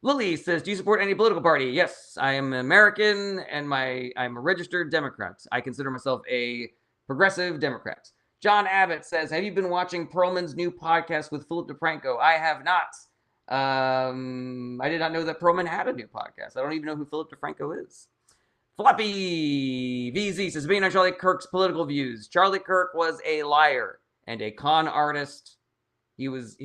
Lily says, "Do you support any political party?" Yes, I am American, and I'm a registered Democrat. I consider myself a progressive Democrat. John Abbott says, "Have you been watching Perlman's new podcast with Philip DeFranco?" I have not. I did not know that Perlman had a new podcast. I don't even know who Philip DeFranco is. Floppy VZ says, "Being on Charlie Kirk's political views. Charlie Kirk was a liar and a con artist. He was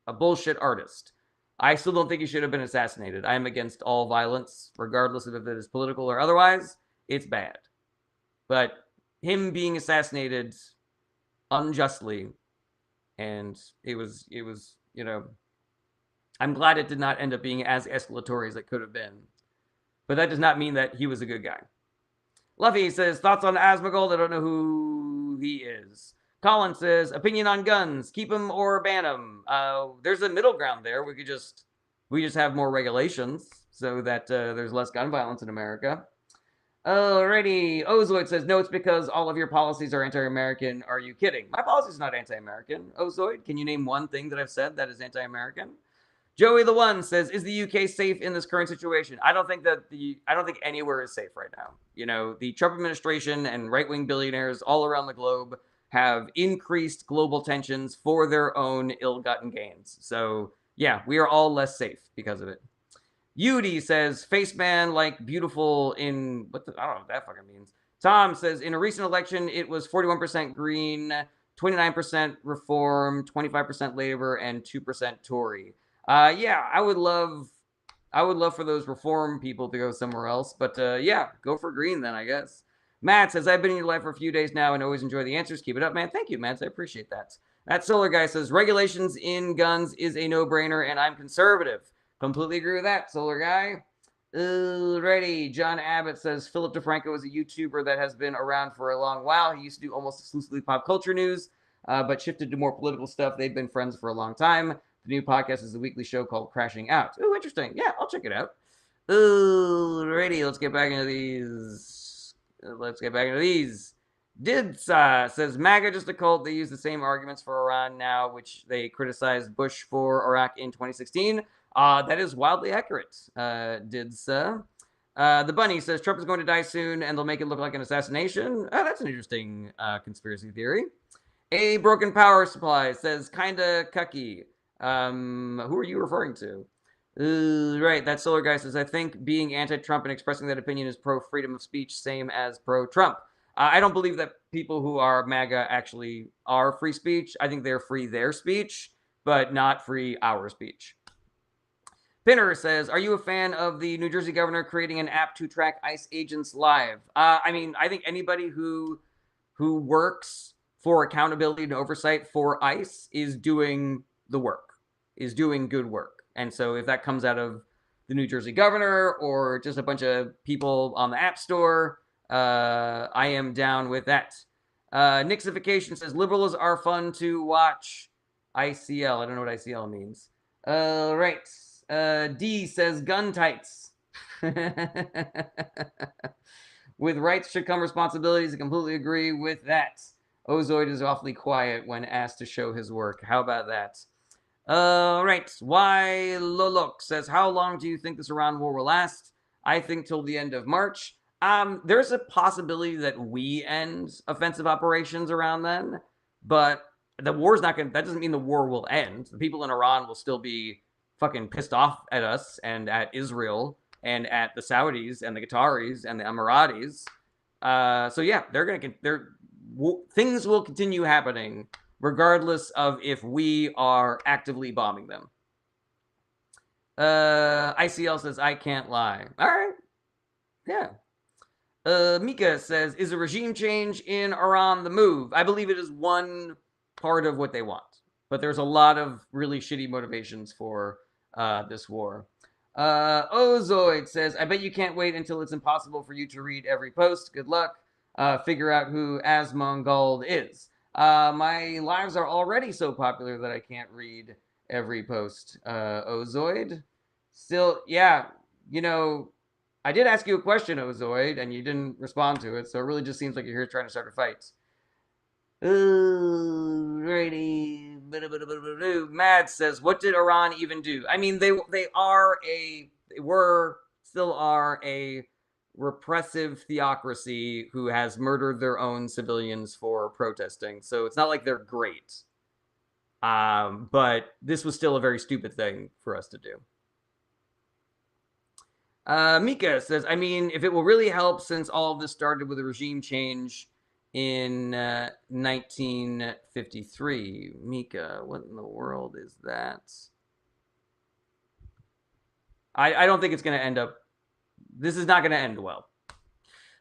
a bullshit artist. I still don't think he should have been assassinated. I am against all violence, regardless of if it is political or otherwise. It's bad. But him being assassinated unjustly, and it was, I'm glad it did not end up being as escalatory as it could have been. But that does not mean that he was a good guy." Luffy says, "Thoughts on Asmongold?" I don't know who he is. Colin says, "Opinion on guns. Keep them or ban them." There's a middle ground there. We just have more regulations so that there's less gun violence in America. Alrighty. Ozoid says, no, it's because all of your policies are anti-American. Are you kidding? My policy is not anti-American. Ozoid, can you name one thing that I've said that is anti-American? Joey the One says, is the UK safe in this current situation? I don't think anywhere is safe right now. You know, the Trump administration and right-wing billionaires all around the globe have increased global tensions for their own ill-gotten gains. So, yeah, we are all less safe because of it. Yudi says, face man like beautiful in, I don't know what that fucking means. Tom says, in a recent election, it was 41% Green, 29% Reform, 25% Labor, and 2% Tory. Yeah, I would love for those Reform people to go somewhere else, but yeah, go for Green then, I guess. Matt says, I've been in your life for a few days now and always enjoy the answers. Keep it up, man. Thank you, Matt. I appreciate that. That Solar Guy says, regulations in guns is a no-brainer, and I'm conservative. Completely agree with that, Solar Guy. Alrighty. John Abbott says, Philip DeFranco is a YouTuber that has been around for a long while. He used to do almost exclusively pop culture news, but shifted to more political stuff. They've been friends for a long time. The new podcast is a weekly show called Crashing Out. Ooh, interesting. Yeah, I'll check it out. Alrighty, let's get back into these. Dids says, MAGA just a cult. They use the same arguments for Iran now, which they criticized Bush for Iraq in 2016. That is wildly accurate, Dids. The Bunny says, Trump is going to die soon, and they'll make it look like an assassination. That's an interesting conspiracy theory. A Broken Power Supply says, kinda cucky. Who are you referring to? Right, that Solar Guy says, I think being anti-Trump and expressing that opinion is pro-freedom of speech, same as pro-Trump. I don't believe that people who are MAGA actually are free speech. I think they're free their speech, but not free our speech. Pinner says, are you a fan of the New Jersey governor creating an app to track ICE agents live? I mean, I think anybody who works for accountability and oversight for ICE is doing the work, is doing good work. And so if that comes out of the New Jersey governor or just a bunch of people on the App Store, I am down with that. Nixification says, liberals are fun to watch. ICL. I don't know what ICL means. Right. D says, gun tights. With rights should come responsibilities. I completely agree with that. Ozoid is awfully quiet when asked to show his work. How about that? Right. Y Lolok says, how long do you think this Iran war will last? I think till the end of March. There's a possibility that we end offensive operations around then, but the war's not going to, that doesn't mean the war will end. The people in Iran will still be fucking pissed off at us and at Israel and at the Saudis and the Qataris and the Emiratis. So yeah, things will continue happening regardless of if we are actively bombing them. ICL says, I can't lie. All right. Yeah. Mika says, is a regime change in Iran the move? I believe it is one part of what they want, but there's a lot of really shitty motivations for this war. Ozoid says, I bet you can't wait until it's impossible for you to read every post. Good luck. Figure out who Asmongold is. My lives are already so popular that I can't read every post. Ozoid. Still, yeah, you know, I did ask you a question, Ozoid, and you didn't respond to it, so it really just seems like you're here trying to start a fight. Alrighty. Mad says, what did Iran even do? I mean, they still are a repressive theocracy who has murdered their own civilians for protesting. So it's not like they're great. But this was still a very stupid thing for us to do. Mika says, I mean, if it will really help, since all of this started with a regime change in 1953. Mika, what in the world is that? I don't think it's going to end up. This is not going to end well.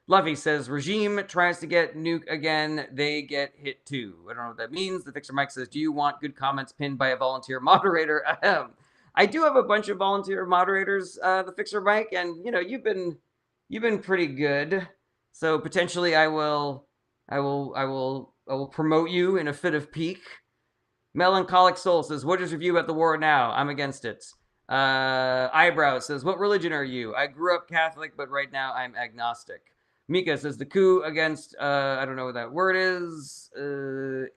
Luffy says, regime tries to get nuke again. They get hit too. I don't know what that means. The Fixer Mike says, do you want good comments pinned by a volunteer moderator? I do have a bunch of volunteer moderators, the Fixer Mike, and you know, you've been pretty good. So potentially I will promote you in a fit of pique. Melancholic Soul says, what is your view about the war now? I'm against it. Eyebrow says, what religion are you? I grew up Catholic, but right now I'm agnostic. Mika says the coup against, I don't know what that word is.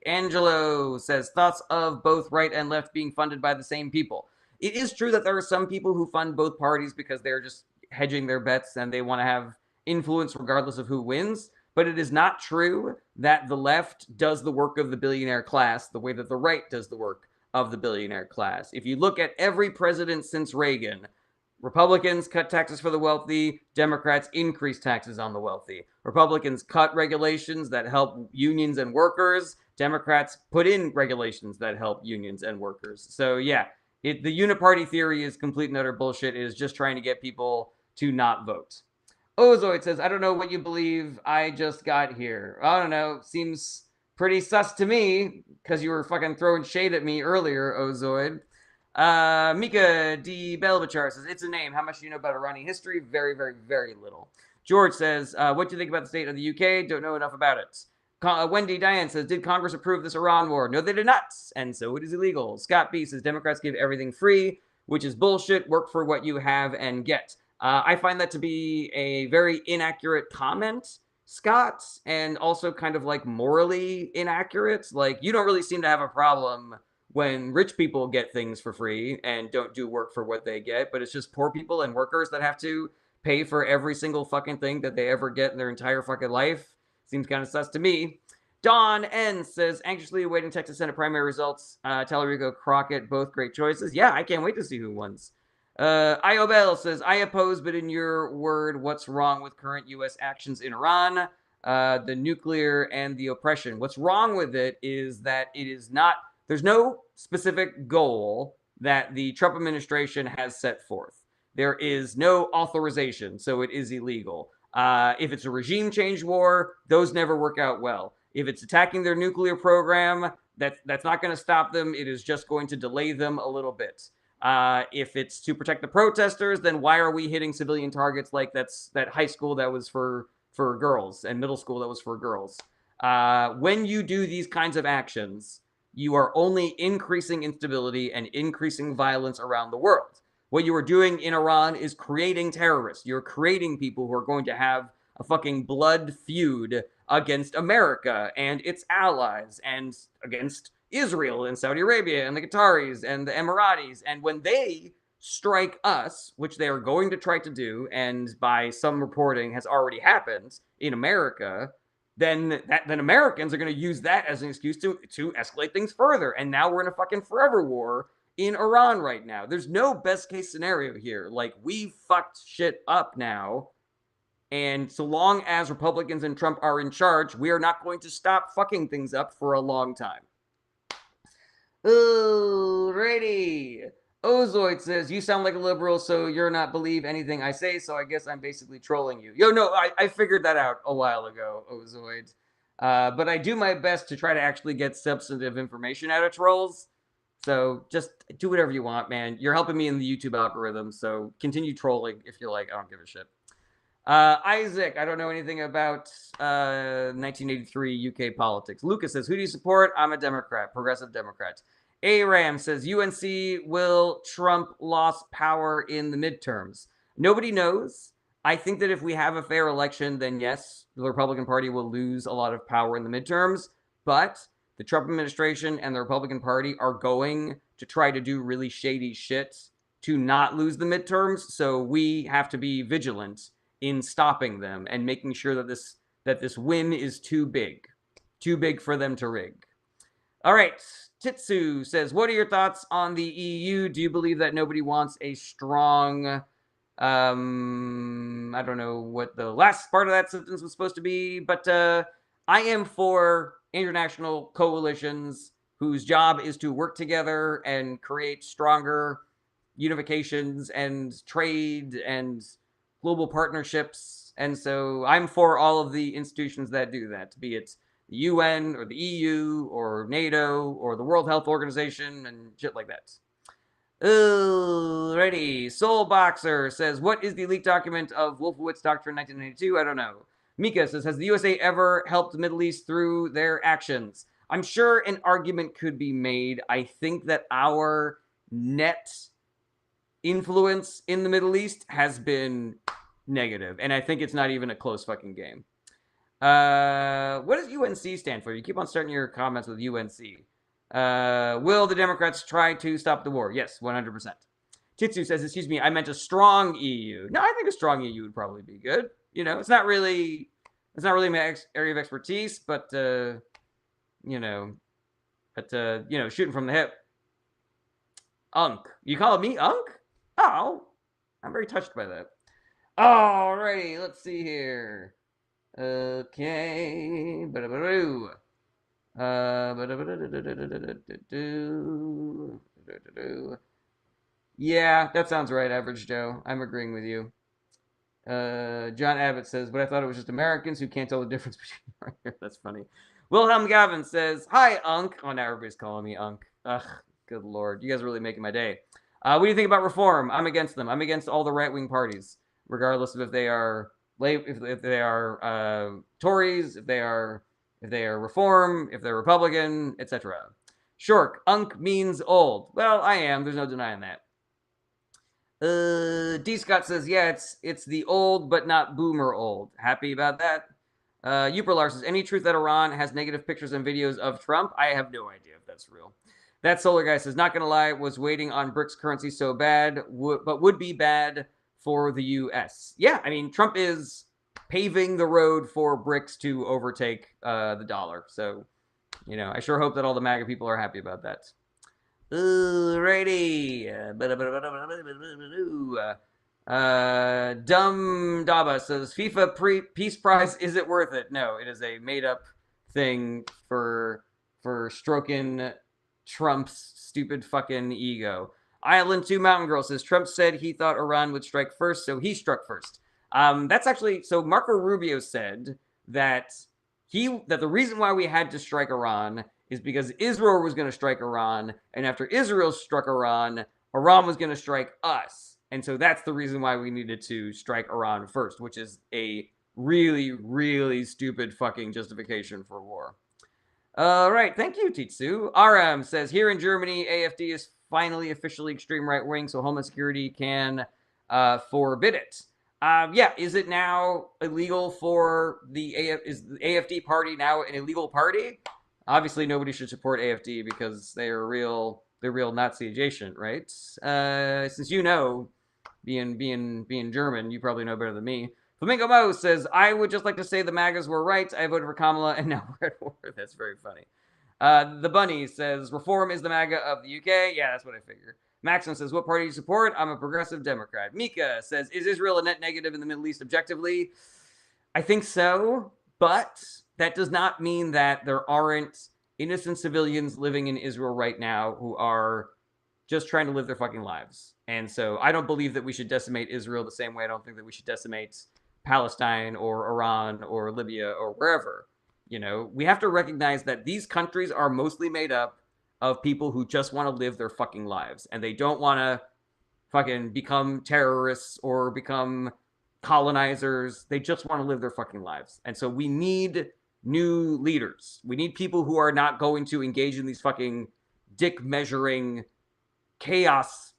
Angelo says thoughts of both right and left being funded by the same people. It is true that there are some people who fund both parties because they're just hedging their bets and they want to have influence regardless of who wins. But it is not true that the left does the work of the billionaire class the way that the right does the work of the billionaire class. If you look at every president since Reagan, Republicans cut taxes for the wealthy, Democrats increase taxes on the wealthy. Republicans cut regulations that help unions and workers, Democrats put in regulations that help unions and workers. So yeah, the uniparty theory is complete and utter bullshit. It is just trying to get people to not vote. Ozoid says, I don't know what you believe. I just got here. I don't know. Seems pretty sus to me because you were fucking throwing shade at me earlier, Ozoid. Mika D. Belbachar says, it's a name. How much do you know about Iranian history? Very, very, very little. George says, what do you think about the state of the UK? Don't know enough about it. Wendy Diane says, did Congress approve this Iran war? No, they did not. And so it is illegal. Scott B. says, Democrats give everything free, which is bullshit. Work for what you have and get. I find that to be a very inaccurate comment, Scott, and also kind of like morally inaccurate. Like, you don't really seem to have a problem when rich people get things for free and don't do work for what they get, but it's just poor people and workers that have to pay for every single fucking thing that they ever get in their entire fucking life. Seems kind of sus to me. Don N says, anxiously awaiting Texas Senate primary results. Tallarico, Crockett, both great choices. Yeah, I can't wait to see who wins. Iobel says, I oppose, but in your word, what's wrong with current U.S. actions in Iran, the nuclear and the oppression? What's wrong with it is that it is not, there's no specific goal that the Trump administration has set forth. There is no authorization, so it is illegal. If it's a regime change war, those never work out well. If it's attacking their nuclear program, that's not going to stop them. It is just going to delay them a little bit. If it's to protect the protesters, then why are we hitting civilian targets like that high school that was for girls and middle school that was for girls? When you do these kinds of actions, you are only increasing instability and increasing violence around the world. What you are doing in Iran is creating terrorists. You're creating people who are going to have a fucking blood feud against America and its allies and against Israel and Saudi Arabia and the Qataris and the Emiratis. And when they strike us, which they are going to try to do, and by some reporting has already happened in America, then Americans are going to use that as an excuse to escalate things further. And now we're in a fucking forever war in Iran right now. There's no best case scenario here. Like, we fucked shit up now. And so long as Republicans and Trump are in charge, we are not going to stop fucking things up for a long time. Alrighty. Ozoid says, you sound like a liberal, so you're not believe anything I say, so I guess I'm basically trolling you. Yo, no, I figured that out a while ago, Ozoid. But I do my best to try to actually get substantive information out of trolls. So just do whatever you want, man. You're helping me in the YouTube algorithm, so continue trolling if you like. I don't give a shit. Isaac, I don't know anything about 1983 UK politics. Lucas says, who do you support? I'm a Democrat, progressive Democrat. Aram says, UNC will Trump lost power in the midterms. Nobody knows. I think that if we have a fair election, then yes, the Republican Party will lose a lot of power in the midterms. But the Trump administration and the Republican Party are going to try to do really shady shit to not lose the midterms. So we have to be vigilant in stopping them and making sure that this win is too big for them to rig. All right. Titsu says, what are your thoughts on the EU? Do you believe that nobody wants a strong, I don't know what the last part of that sentence was supposed to be, but I am for international coalitions whose job is to work together and create stronger unifications and trade and global partnerships. And so I'm for all of the institutions that do that, be it the UN or the EU or NATO or the World Health Organization and shit like that. Alrighty. Soul Boxer says, what is the leaked document of Wolfowitz Doctrine 1992? I don't know. Mika says, has the USA ever helped the Middle East through their actions? I'm sure an argument could be made. I think that our net influence in the Middle East has been negative, and I think it's not even a close fucking game. What does UNC stand for? You keep on starting your comments with UNC. Will the Democrats try to stop the war? Yes, 100%. Titsu says, excuse me, I meant a strong EU. No, I think a strong EU would probably be good. You know, it's not really my area of expertise, but you know, shooting from the hip. Unk. You call me Unk? Oh, I'm very touched by that. Alrighty, let's see here. Okay. Yeah, that sounds right, Average Joe. I'm agreeing with you. John Abbott says, but I thought it was just Americans who can't tell the difference between. That's funny. Wilhelm Gavin says, hi, Unk. Oh, now everybody's calling me Unk. Ugh, good lord. You guys are really making my day. What do you think about reform? I'm against them. I'm against all the right-wing parties, regardless of if they are if they are Tories, if they are Reform, if they're Republican, etc. Shork, Unk means old. Well, I am. There's no denying that. D. Scott says, yeah, it's the old but not boomer old. Happy about that. Uperlar says, any truth that Iran has negative pictures and videos of Trump? I have no idea if that's real. That Solar Guy says, not gonna lie, was waiting on BRICS currency so bad, but would be bad for the U.S. Yeah, I mean, Trump is paving the road for BRICS to overtake the dollar. So, you know, I sure hope that all the MAGA people are happy about that. Alrighty. Dumb Daba says, FIFA Peace Prize, is it worth it? No, it is a made-up thing for stroking Trump's stupid fucking ego. Island 2 Mountain Girl says, Trump said he thought Iran would strike first, so he struck first. That's actually, so Marco Rubio said that the reason why we had to strike Iran is because Israel was going to strike Iran, and after Israel struck Iran, Iran was going to strike us. And so that's the reason why we needed to strike Iran first, which is a really, really stupid fucking justification for war. All right, thank you, Titsu. RM says, here in Germany, AFD is finally officially extreme right wing, so Homeland Security can forbid it. Yeah, is it now illegal for is the AFD party now an illegal party? Obviously, nobody should support AFD because they're real Nazi adjacent, right? Since you know, being German, you probably know better than me. Flamingo Mo says, I would just like to say the MAGAs were right. I voted for Kamala, and now we're at war. That's very funny. The Bunny says, reform is the MAGA of the UK. Yeah, that's what I figured. Maxim says, what party do you support? I'm a progressive Democrat. Mika says, is Israel a net negative in the Middle East objectively? I think so, but that does not mean that there aren't innocent civilians living in Israel right now who are just trying to live their fucking lives. And so I don't believe that we should decimate Israel the same way I don't think that we should decimate Palestine or Iran or Libya or wherever. You know, we have to recognize that these countries are mostly made up of people who just want to live their fucking lives, and they don't want to fucking become terrorists or become colonizers. They just want to live their fucking lives. And so we need new leaders. We need people who are not going to engage in these fucking dick measuring chaos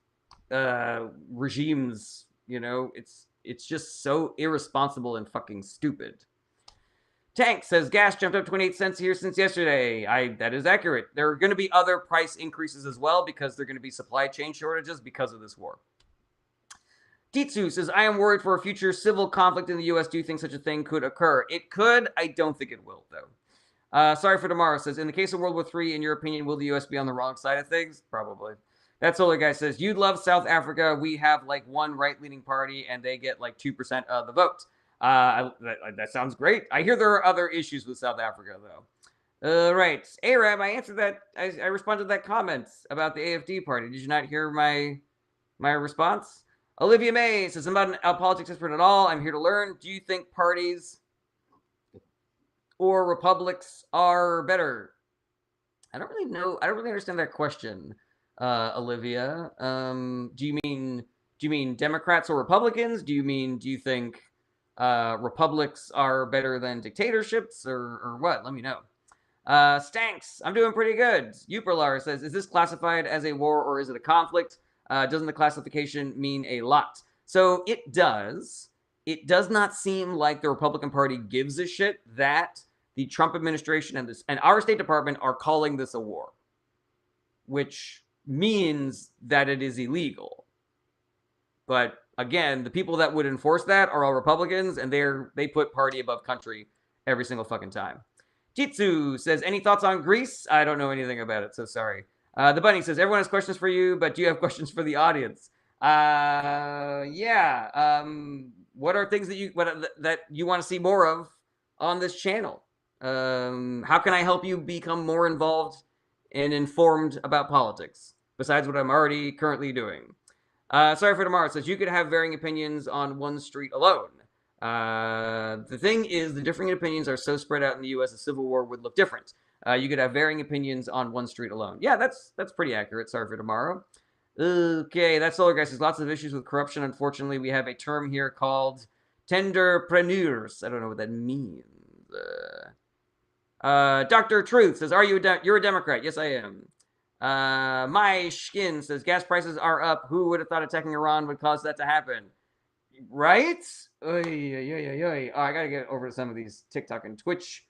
regimes. You know, it's just so irresponsible and fucking stupid. Tank says gas jumped up 28 cents here since yesterday. That is accurate. There are going to be other price increases as well because there are going to be supply chain shortages because of this war. Ditsu says, I am worried for a future civil conflict in the U.S. Do you think such a thing could occur? It could. I don't think it will, though. Sorry for Tomorrow says, in the case of World War III, in your opinion, will the U.S. be on the wrong side of things? Probably. That Solar Guy says, you'd love South Africa. We have like one right-leaning party, and they get like 2% of the vote. That sounds great. I hear there are other issues with South Africa, though. Right. Arab, I answered that. I responded to that comment about the AFD party. Did you not hear my response? Olivia May says, I'm not a politics expert at all. I'm here to learn. Do you think parties or republics are better? I don't really know. I don't really understand that question, Olivia. Do you mean Democrats or Republicans? Do you think republics are better than dictatorships or what? Let me know. Stanks, I'm doing pretty good. Uperlar says, is this classified as a war or is it a conflict? Doesn't the classification mean a lot? So it does. it does not seem like the Republican Party gives a shit that the Trump administration and our State Department are calling this a war, which means that it is illegal. But again, the people that would enforce that are all Republicans, and they put party above country every single fucking time. Jitsu says, any thoughts on Greece? I don't know anything about it, so sorry. The Bunny says, everyone has questions for you, but do you have questions for the audience? Yeah. What are things that you want to see more of on this channel? How can I help you become more involved and informed about politics, besides what I'm already currently doing? Sorry for Tomorrow says, you could have varying opinions on one street alone. The thing is, the differing opinions are so spread out in the U.S., a civil war would look different. You could have varying opinions on one street alone. Yeah, that's pretty accurate. Sorry for Tomorrow. Okay, that's all, guys. There's lots of issues with corruption. Unfortunately, we have a term here called tenderpreneurs. I don't know what that means. Dr. Truth says, you're a Democrat? Yes, I am. My Skin says, gas prices are up. Who would have thought attacking Iran would cause that to happen? Right? Oy. Oh, I gotta get over to some of these TikTok and Twitch,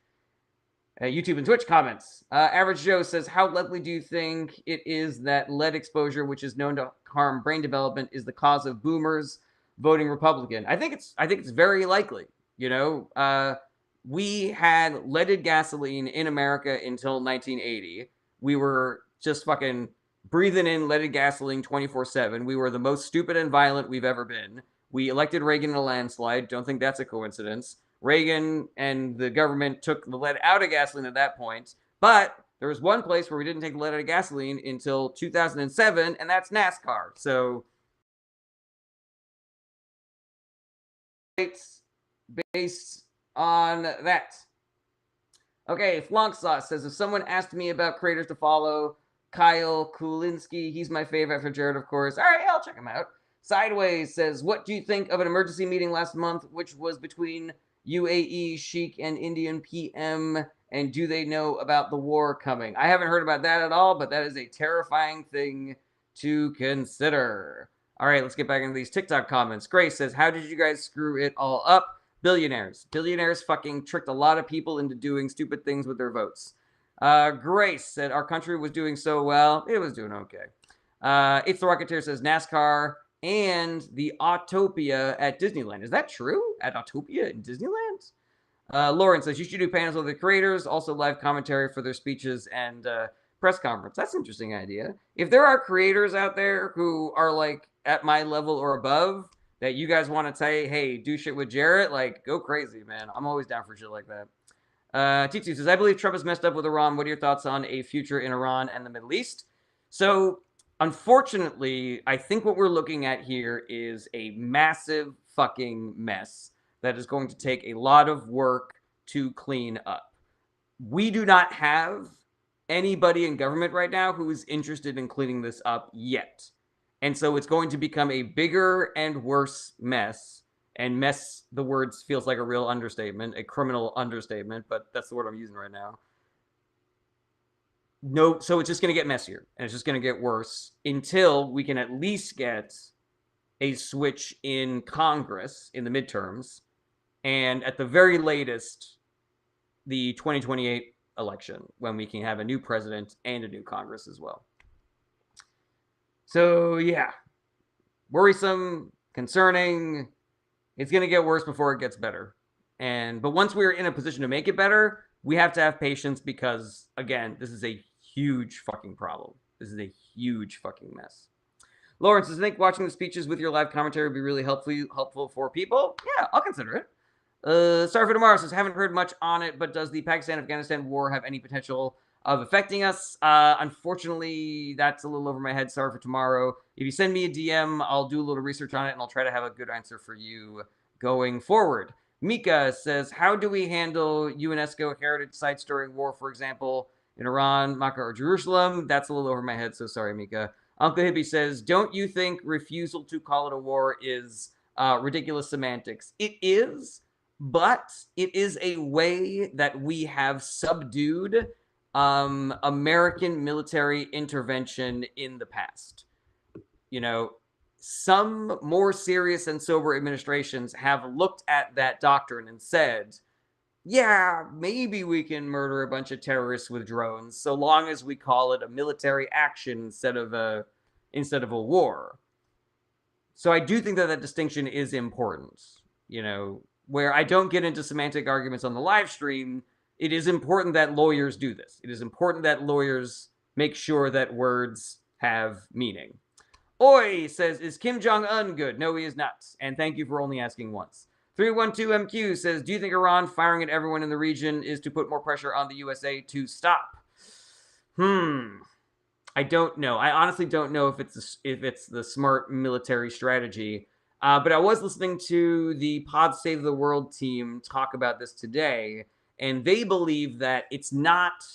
YouTube and Twitch comments. Average Joe says, how likely do you think it is that lead exposure, which is known to harm brain development, is the cause of boomers voting Republican? I think it's very likely. You know, we had leaded gasoline in America until 1980. We were just fucking breathing in leaded gasoline 24/7. We were the most stupid and violent we've ever been. We elected Reagan in a landslide. Don't think that's a coincidence. Reagan and the government took the lead out of gasoline at that point. But there was one place where we didn't take the lead out of gasoline until 2007, and that's NASCAR. So it's based on that. Okay, Flonk Sauce says, if someone asked me about creators to follow, Kyle Kulinski, he's my favorite after Jared, of course. All right, I'll check him out. Sideways says, what do you think of an emergency meeting last month, which was between UAE, Sheikh, and Indian PM, and do they know about the war coming? I haven't heard about that at all, but that is a terrifying thing to consider. All right, let's get back into these TikTok comments. Grace says, how did you guys screw it all up? Billionaires. Billionaires fucking tricked a lot of people into doing stupid things with their votes. Grace said, our country was doing so well. It was doing okay. It's the Rocketeer says, NASCAR and the Autopia at Disneyland. Is that true? At Autopia in Disneyland? Lauren says, you should do panels with the creators, also live commentary for their speeches and press conference. That's an interesting idea. If there are creators out there who are like at my level or above that you guys want to say, hey, do shit with Jarrett, like, go crazy, man. I'm always down for shit like that. Titu says, I believe Trump has messed up with Iran. What are your thoughts on a future in Iran and the Middle East? So, unfortunately, I think what we're looking at here is a massive fucking mess that is going to take a lot of work to clean up. We do not have anybody in government right now who is interested in cleaning this up yet. And so it's going to become a bigger and worse mess. And mess, the word feels like a real understatement, a criminal understatement, but that's the word I'm using right now. No, so it's just going to get messier, and it's just going to get worse until we can at least get a switch in Congress in the midterms, and at the very latest, the 2028 election, when we can have a new president and a new Congress as well. So, yeah, worrisome, concerning. It's going to get worse before it gets better. But once we're in a position to make it better, we have to have patience because, again, this is a huge fucking problem. This is a huge fucking mess. Lawrence says, I think watching the speeches with your live commentary would be really helpful for people. Yeah, I'll consider it. Sorry for Tomorrow says, haven't heard much on it, but does the Pakistan-Afghanistan war have any potential of affecting us? Unfortunately, that's a little over my head. Sorry for Tomorrow. If you send me a DM, I'll do a little research on it, and I'll try to have a good answer for you going forward. Mika says, how do we handle UNESCO heritage sites during war, for example, in Iran, Makkah, or Jerusalem? That's a little over my head, so sorry, Mika. Uncle Hippie says, don't you think refusal to call it a war is ridiculous semantics? It is, but it is a way that we have subdued American military intervention in the past. You know, some more serious and sober administrations have looked at that doctrine and said, yeah, maybe we can murder a bunch of terrorists with drones so long as we call it a military action instead of a war. So I do think that that distinction is important, you know, where I don't get into semantic arguments on the live stream. It is important that lawyers do this. It is important that lawyers make sure that words have meaning. Oi says, is Kim Jong-un good? No, he is not. And thank you for only asking once. 312MQ says, do you think Iran firing at everyone in the region is to put more pressure on the USA to stop? I don't know. I honestly don't know if it's the smart military strategy. But I was listening to the Pod Save the World team talk about this today, and they believe that it's not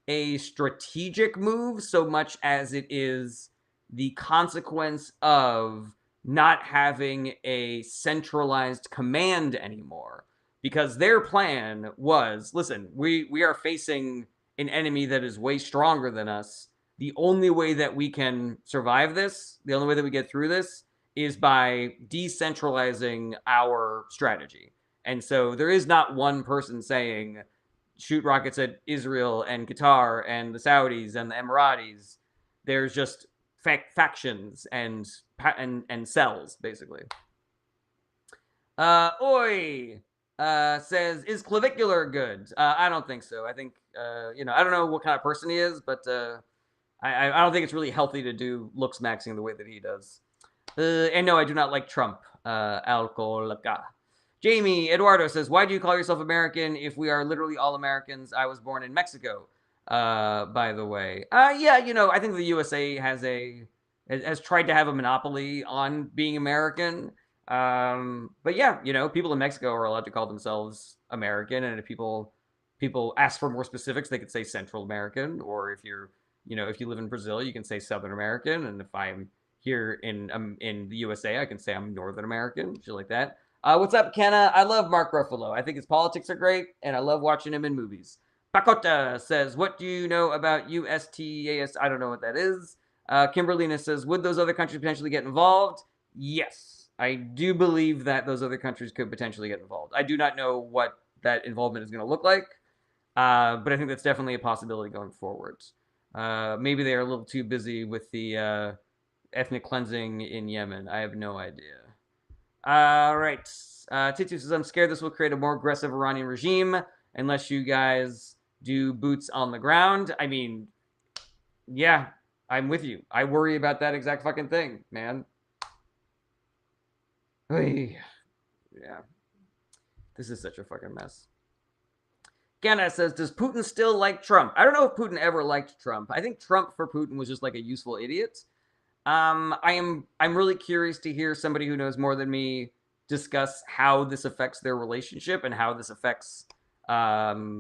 a strategic move so much as it is the consequence of not having a centralized command anymore. Because their plan was, listen, we are facing an enemy that is way stronger than us. The only way that we can survive this, the only way that we get through this, is by decentralizing our strategy. And so there is not one person saying, shoot rockets at Israel and Qatar and the Saudis and the Emiratis. There's just factions and cells, basically. Oi says, is Clavicular good? I don't think so. I think, I don't know what kind of person he is, but I don't think it's really healthy to do looks maxing the way that he does. And no, I do not like Trump. Alcoholica. Jamie Eduardo says, why do you call yourself American if we are literally all Americans? I was born in Mexico, by the way. Yeah, I think the USA has tried to have a monopoly on being American. But yeah, people in Mexico are allowed to call themselves American, and if people ask for more specifics, they could say Central American, or if you live in Brazil, you can say Southern American, and if I'm here in the USA, I can say I'm Northern American, shit like that. What's up, Kenna? I love Mark Ruffalo. I think his politics are great, and I love watching him in movies. Pakota says, what do you know about USTAS? I don't know what that is. Kimberlina says, would those other countries potentially get involved? Yes, I do believe that those other countries could potentially get involved. I do not know what that involvement is going to look like, but I think that's definitely a possibility going forward. Maybe they are a little too busy with the ethnic cleansing in Yemen. I have no idea. All right. Titu says, I'm scared this will create a more aggressive Iranian regime unless you guys do boots on the ground. I mean, yeah, I'm with you. I worry about that exact fucking thing, man. Yeah. This is such a fucking mess. Ganna says, does Putin still like Trump? I don't know if Putin ever liked Trump. I think Trump for Putin was just like a useful idiot. I'm really curious to hear somebody who knows more than me discuss how this affects their relationship and how this affects our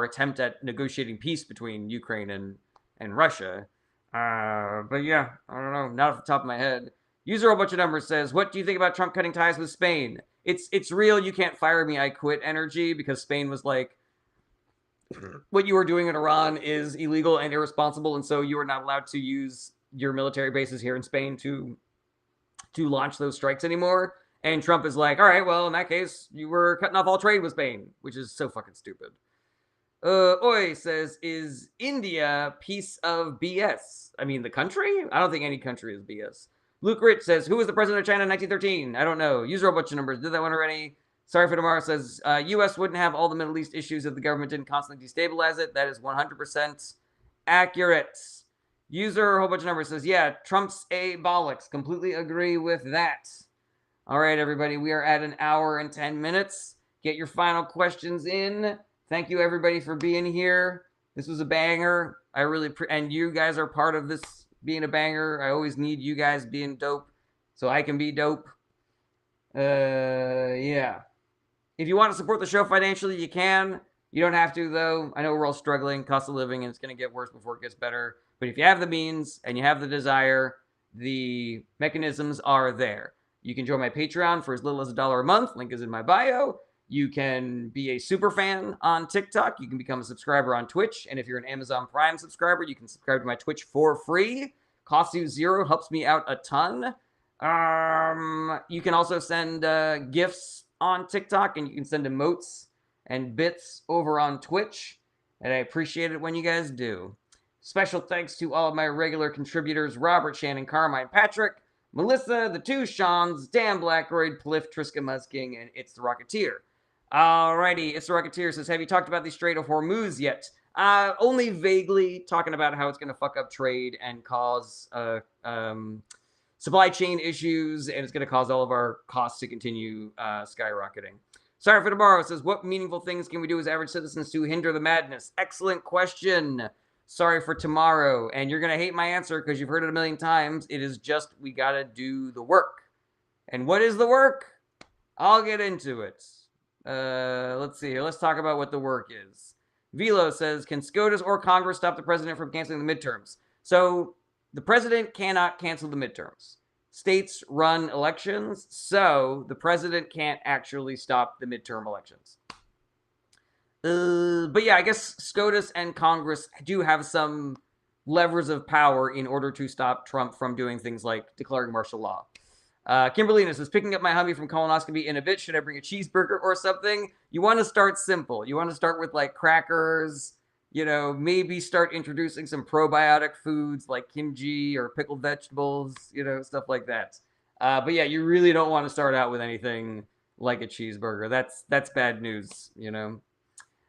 attempt at negotiating peace between Ukraine and Russia. But yeah, I don't know, not off the top of my head. User a bunch of numbers says, what do you think about Trump cutting ties with Spain? It's real, you can't fire me, I quit energy, because Spain was like, what you are doing in Iran is illegal and irresponsible, and so you are not allowed to use your military bases here in Spain to launch those strikes anymore. And Trump is like, all right, well, in that case, you were cutting off all trade with Spain, which is so fucking stupid. Oi says, is India piece of BS? I mean, the country? I don't think any country is BS. Luke Rich says, who was the president of China in 1913? I don't know. User a bunch of numbers. Did that one already? Sorry for tomorrow says, U.S. wouldn't have all the Middle East issues if the government didn't constantly destabilize it. That is 100% accurate. User, a whole bunch of numbers, says, yeah, Trump's a bollocks. Completely agree with that. All right, everybody, we are at an hour and 10 minutes. Get your final questions in. Thank you, everybody, for being here. This was a banger. I really, and you guys are part of this being a banger. I always need you guys being dope so I can be dope. Yeah. If you want to support the show financially, you can. You don't have to, though. I know we're all struggling, cost of living, and it's going to get worse before it gets better. But if you have the means and you have the desire, the mechanisms are there. You can join my Patreon for as little as $1 a month. Link is in my bio. You can be a super fan on TikTok. You can become a subscriber on Twitch. And if you're an Amazon Prime subscriber, you can subscribe to my Twitch for free. Costs you $0, helps me out a ton. You can also send GIFs on TikTok, and you can send emotes and bits over on Twitch, and I appreciate it when you guys do. Special thanks to all of my regular contributors, Robert, Shannon, Carmine, Patrick, Melissa, the two Seans, Dan Blackroyd, Pliff, Triska Musking, and It's the Rocketeer. Alrighty, It's the Rocketeer says, have you talked about the Strait of Hormuz yet? Only vaguely, talking about how it's going to fuck up trade and cause supply chain issues, and it's going to cause all of our costs to continue skyrocketing. Sorry for Tomorrow says, what meaningful things can we do as average citizens to hinder the madness? Excellent question. Sorry for Tomorrow. And you're going to hate my answer because you've heard it a million times. It is just, we got to do the work. And what is the work? I'll get into it. Let's see here. Let's talk about what the work is. Velo says, can SCOTUS or Congress stop the president from canceling the midterms? So the president cannot cancel the midterms. States run elections, so the president can't actually stop the midterm elections. But yeah, I guess SCOTUS and Congress do have some levers of power in order to stop Trump from doing things like declaring martial law. Kimberlina says, picking up my hubby from colonoscopy in a bit. Should I bring a cheeseburger or something? You want to start simple. You want to start with like crackers, you know, maybe start introducing some probiotic foods like kimchi or pickled vegetables, you know, stuff like that. But yeah, you really don't want to start out with anything like a cheeseburger. That's bad news, you know.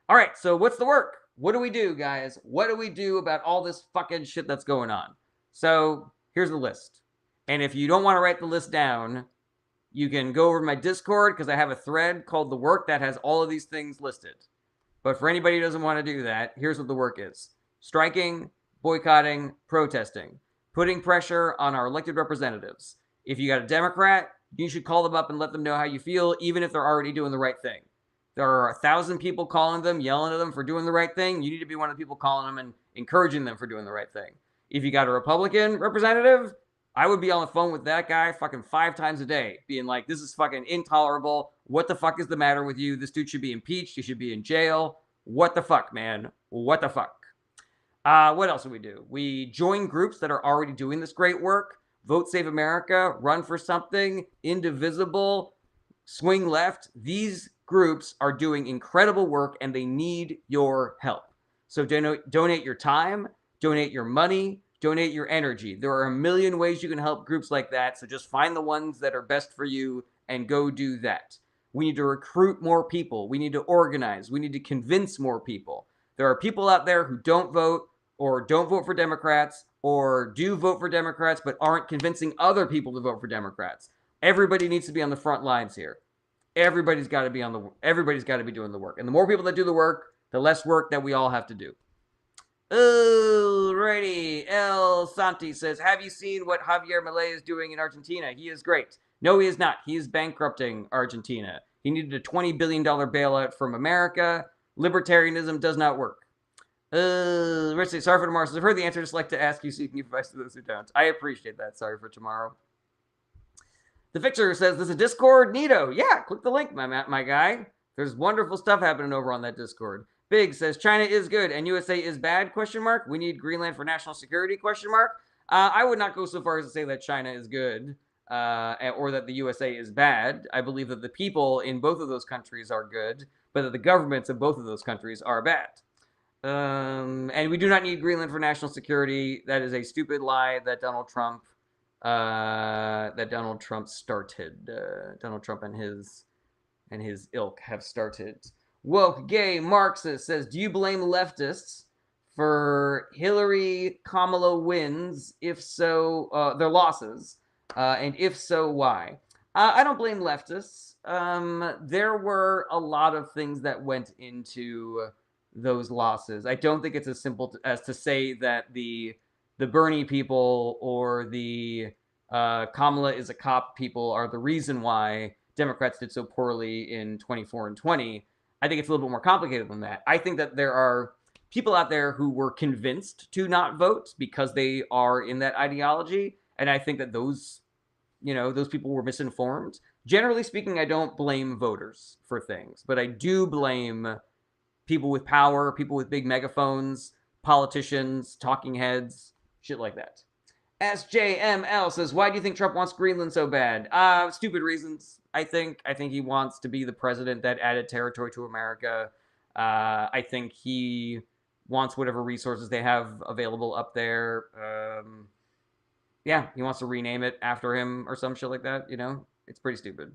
All right, so what's the work? What do we do, guys? What do we do about all this fucking shit that's going on? So here's the list. And if you don't want to write the list down, you can go over to my Discord, because I have a thread called The Work that has all of these things listed. But for anybody who doesn't want to do that, here's what the work is. Striking, boycotting, protesting, putting pressure on our elected representatives. If you got a Democrat, you should call them up and let them know how you feel, even if they're already doing the right thing. There are 1,000 people calling them, yelling at them for doing the right thing. You need to be one of the people calling them and encouraging them for doing the right thing. If you got a Republican representative, I would be on the phone with that guy fucking 5 times a day, being like, this is fucking intolerable. What the fuck is the matter with you? This dude should be impeached. He should be in jail. What the fuck, man? What the fuck? What else do? We join groups that are already doing this great work. Vote Save America, Run for Something, Indivisible, Swing Left. These groups are doing incredible work, and they need your help. So donate your time, donate your money, donate your energy. There are a million ways you can help groups like that, so just find the ones that are best for you and go do that. We need to recruit more people. We need to organize. We need to convince more people. There are people out there who don't vote, or don't vote for Democrats, or do vote for Democrats but aren't convincing other people to vote for Democrats. Everybody needs to be on the front lines here. Everybody's got to be doing the work. And the more people that do the work, the less work that we all have to do. Alrighty. El Santi says, have you seen what Javier Milei is doing in Argentina? He is great. No, he is not. He is bankrupting Argentina. He needed a $20 billion bailout from America. Libertarianism does not work. Richard, sorry for tomorrow. So I've heard the answer, just like to ask you so you can give advice to those who don't. I appreciate that. Sorry for tomorrow. The Fixer says, there's a Discord. Neato. Yeah, click the link, my guy. There's wonderful stuff happening over on that Discord. Big says, China is good and USA is bad, ? We need Greenland for national security, ? I would not go so far as to say that China is good or that the USA is bad. I believe that the people in both of those countries are good, but that the governments of both of those countries are bad. And we do not need Greenland for national security. That is a stupid lie that Donald Trump started. Donald Trump and his ilk have started. Woke gay Marxist says, do you blame leftists for Hillary Kamala wins? If so, their losses, and if so, why? I don't blame leftists. There were a lot of things that went into those losses. I don't think it's as simple as to say that the Bernie people or the Kamala is a cop people are the reason why Democrats did so poorly in 24 and 20. I think it's a little bit more complicated than that. I think that there are people out there who were convinced to not vote because they are in that ideology, and I think that those people were misinformed. Generally speaking, I don't blame voters for things, but I do blame people with power, people with big megaphones, politicians, talking heads, shit like that. SJML says, why do you think Trump wants Greenland so bad? Stupid reasons. I think he wants to be the president that added territory to America. I think he wants whatever resources they have available up there. Yeah, he wants to rename it after him or some shit like that. It's pretty stupid.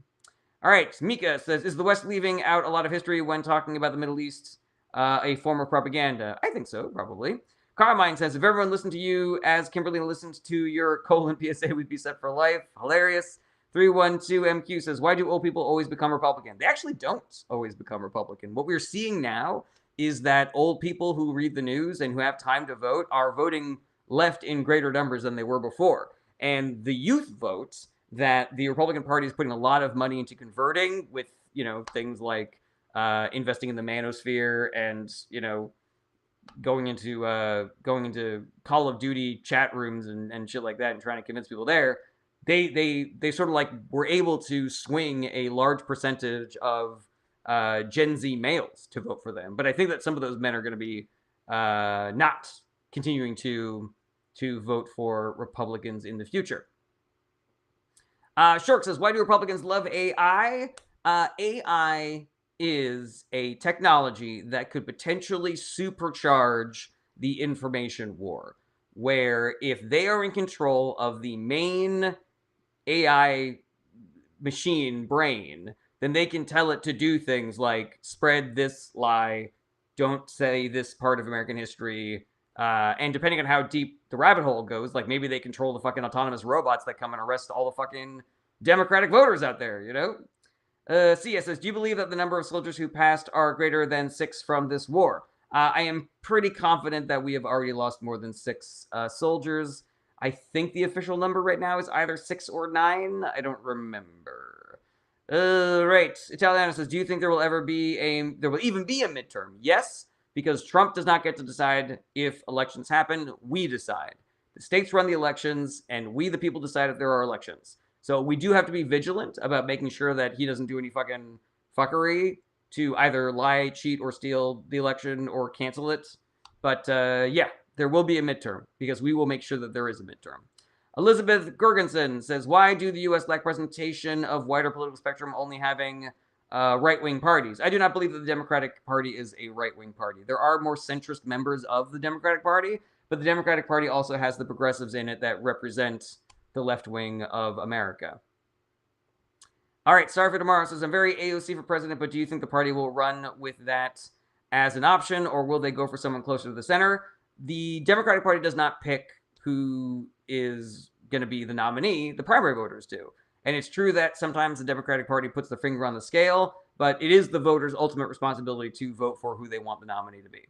All right, Mika says, is the West leaving out a lot of history when talking about the Middle East, a form of propaganda? I think so, probably. Carmine says, if everyone listened to you as Kimberly listened to your PSA, we'd be set for life. Hilarious. 312MQ says, why do old people always become Republican? They actually don't always become Republican. What we're seeing now is that old people who read the news and who have time to vote are voting left in greater numbers than they were before. And the youth votes that the Republican Party is putting a lot of money into converting with, things like investing in the manosphere and, going into Call of Duty chat rooms and shit like that and trying to convince people there. They sort of like were able to swing a large percentage of Gen Z males to vote for them. But I think that some of those men are going to be not continuing to vote for Republicans in the future. Shork says, why do Republicans love AI? AI is a technology that could potentially supercharge the information war, where if they are in control of the main AI machine brain, then they can tell it to do things like spread this lie, don't say this part of American history, and depending on how deep the rabbit hole goes, like maybe they control the fucking autonomous robots that come and arrest all the fucking Democratic voters out there, CS says, do you believe that the number of soldiers who passed are greater than 6 from this war? I am pretty confident that we have already lost more than 6 soldiers. I think the official number right now is either 6 or 9. I don't remember. Right. Italiano says, do you think there will even be a midterm? Yes, because Trump does not get to decide if elections happen. We decide. The states run the elections, and we, the people, decide if there are elections. So we do have to be vigilant about making sure that he doesn't do any fucking fuckery to either lie, cheat, or steal the election or cancel it. But yeah, there will be a midterm because we will make sure that there is a midterm. Elizabeth Gergensen says, why do the U.S. lack representation of wider political spectrum, only having right-wing parties? I do not believe that the Democratic Party is a right-wing party. There are more centrist members of the Democratic Party, but the Democratic Party also has the progressives in it that represent the left wing of America. All right, Sorry for Tomorrow says, I'm very AOC for president, but do you think the party will run with that as an option, or will they go for someone closer to the center? The Democratic Party does not pick who is going to be the nominee. The primary voters do. And it's true that sometimes the Democratic Party puts their finger on the scale, but it is the voters' ultimate responsibility to vote for who they want the nominee to be.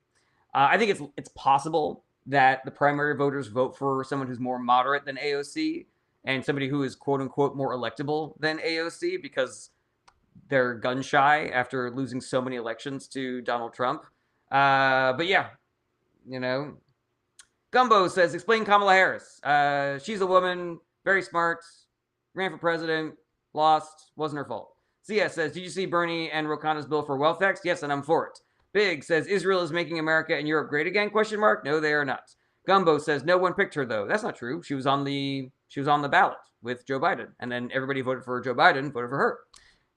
I think it's possible that the primary voters vote for someone who's more moderate than AOC and somebody who is quote-unquote more electable than AOC because they're gun shy after losing so many elections to Donald Trump. But yeah, Gumbo says, explain Kamala Harris. She's a woman, very smart, ran for president, lost, wasn't her fault. CS says, did you see Bernie and Ro Khanna's bill for wealth tax? Yes, and I'm for it. Big says, Israel is making America and Europe great again, ? No, they are not. Gumbo says, no one picked her, though. That's not true. She was on the ballot with Joe Biden, and then everybody voted for Joe Biden, voted for her.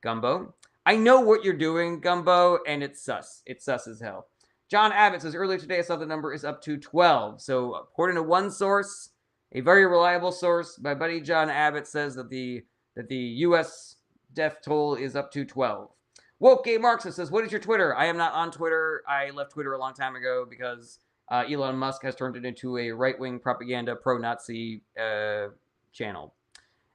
Gumbo. I know what you're doing, Gumbo, and it's sus. It's sus as hell. John Abbott says, earlier today I saw the number is up to 12. So according to one source, a very reliable source, my buddy John Abbott says that the U.S. death toll is up to 12. Woke Gay Marxist says, what is your Twitter? I am not on Twitter. I left Twitter a long time ago because Elon Musk has turned it into a right-wing propaganda pro-Nazi channel.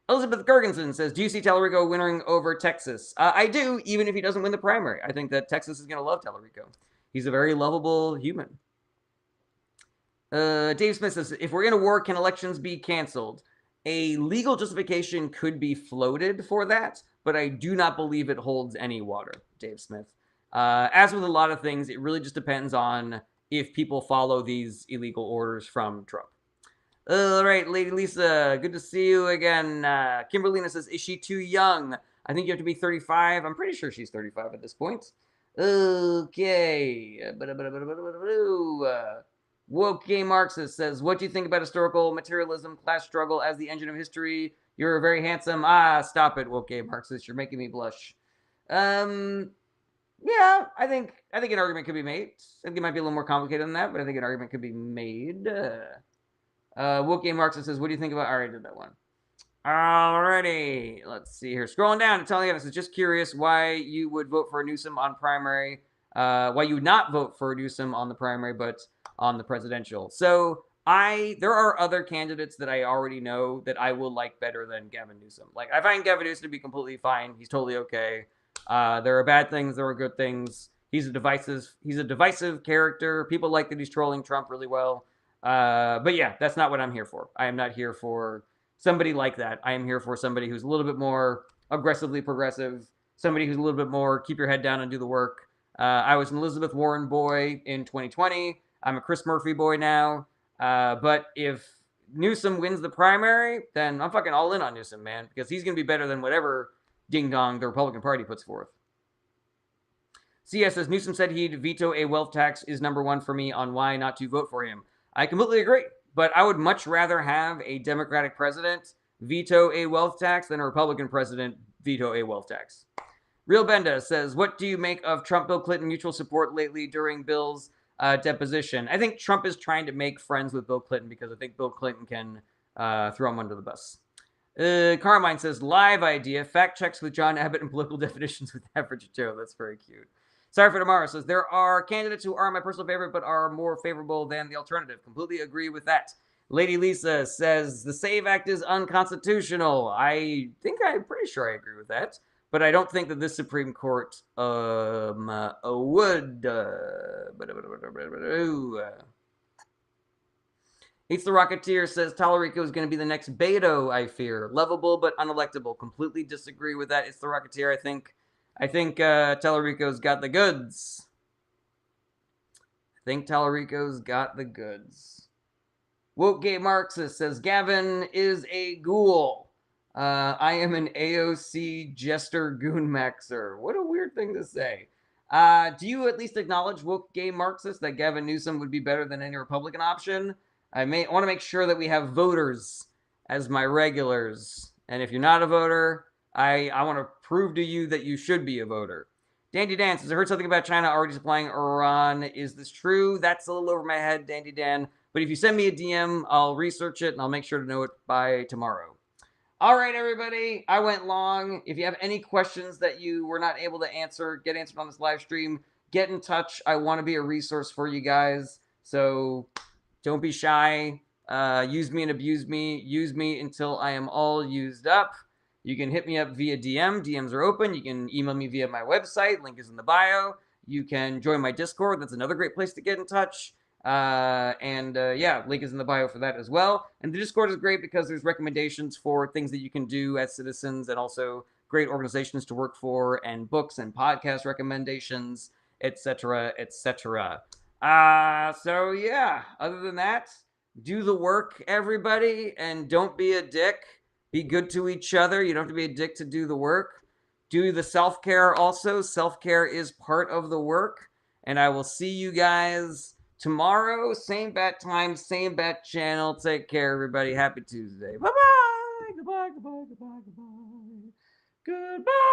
Elizabeth Gergensen says, do you see Tallarico winning over Texas? I do, even if he doesn't win the primary. I think that Texas is going to love Tallarico. He's a very lovable human. Dave Smith says, if we're in a war, can elections be canceled? A legal justification could be floated for that, but I do not believe it holds any water, Dave Smith. As with a lot of things, it really just depends on if people follow these illegal orders from Trump. All right, Lady Lisa, good to see you again. Kimberlina says, is she too young? I think you have to be 35. I'm pretty sure she's 35 at this point. Okay. Woke Gay Marxist says, what do you think about historical materialism, class struggle as the engine of history? You're very handsome. Stop it, Woke Gay Marxist. You're making me blush. Yeah, I think an argument could be made. I think it might be a little more complicated than that, but I think an argument could be made. Woke Gay Marxist says, what do you think about... I already did that one. Alrighty, let's see here. Scrolling down to telling us, just curious why you would vote for Newsom on primary, why you would not vote for Newsom on the primary, but on the presidential. So there are other candidates that I already know that I will like better than Gavin Newsom. Like, I find Gavin Newsom to be completely fine. He's totally okay. There are bad things, there are good things. He's a divisive character. People like that he's trolling Trump really well. But yeah, that's not what I'm here for. I am not here for somebody like that. I am here for somebody who's a little bit more aggressively progressive, somebody who's a little bit more keep your head down and do the work. I was an Elizabeth Warren boy in 2020. I'm a Chris Murphy boy now. But if Newsom wins the primary, then I'm fucking all in on Newsom, man, because he's going to be better than whatever ding-dong the Republican Party puts forth. CS says, Newsom said he'd veto a wealth tax is number one for me on why not to vote for him. I completely agree. But I would much rather have a Democratic president veto a wealth tax than a Republican president veto a wealth tax. Real Benda says, what do you make of Trump-Bill Clinton mutual support lately during Bill's deposition? I think Trump is trying to make friends with Bill Clinton because I think Bill Clinton can throw him under the bus. Carmine says, live idea, fact checks with John Abbott and political definitions with Average Joe. That's very cute. Sorry for Tomorrow says, there are candidates who are my personal favorite but are more favorable than the alternative. Completely agree with that. Lady Lisa says, the SAVE Act is unconstitutional. I'm pretty sure I agree with that. But I don't think that this Supreme Court would. Hates the Rocketeer says, Tallarico is going to be the next Beto, I fear. Lovable but unelectable. Completely disagree with that. It's the Rocketeer, I think Tallarico's got the goods. Woke Gay Marxist says, Gavin is a ghoul. I am an AOC jester goon maxer. What a weird thing to say. Do you at least acknowledge, Woke Gay Marxist, that Gavin Newsom would be better than any Republican option? I want to make sure that we have voters as my regulars. And if you're not a voter, I want to prove to you that you should be a voter. Dandy Dan says, I heard something about China already supplying Iran. Is this true? That's a little over my head, Dandy Dan. But if you send me a DM, I'll research it and I'll make sure to know it by tomorrow. All right, everybody. I went long. If you have any questions that you were not able to answer, get answered on this live stream, get in touch. I want to be a resource for you guys. So don't be shy. Use me and abuse me. Use me until I am all used up. You can hit me up via DM. DMs are open. You can email me via my website. Link is in the bio. You can join my Discord. That's another great place to get in touch. Yeah, link is in the bio for that as well. And the Discord is great because there's recommendations for things that you can do as citizens and also great organizations to work for and books and podcast recommendations, etc., etc. So yeah, other than that, do the work, everybody, and don't be a dick. Be good to each other. You don't have to be a dick to do the work. Do the self-care also. Self-care is part of the work. And I will see you guys tomorrow. Same bat time, same bat channel. Take care, everybody. Happy Tuesday. Bye-bye. Goodbye, goodbye, goodbye, goodbye. Goodbye.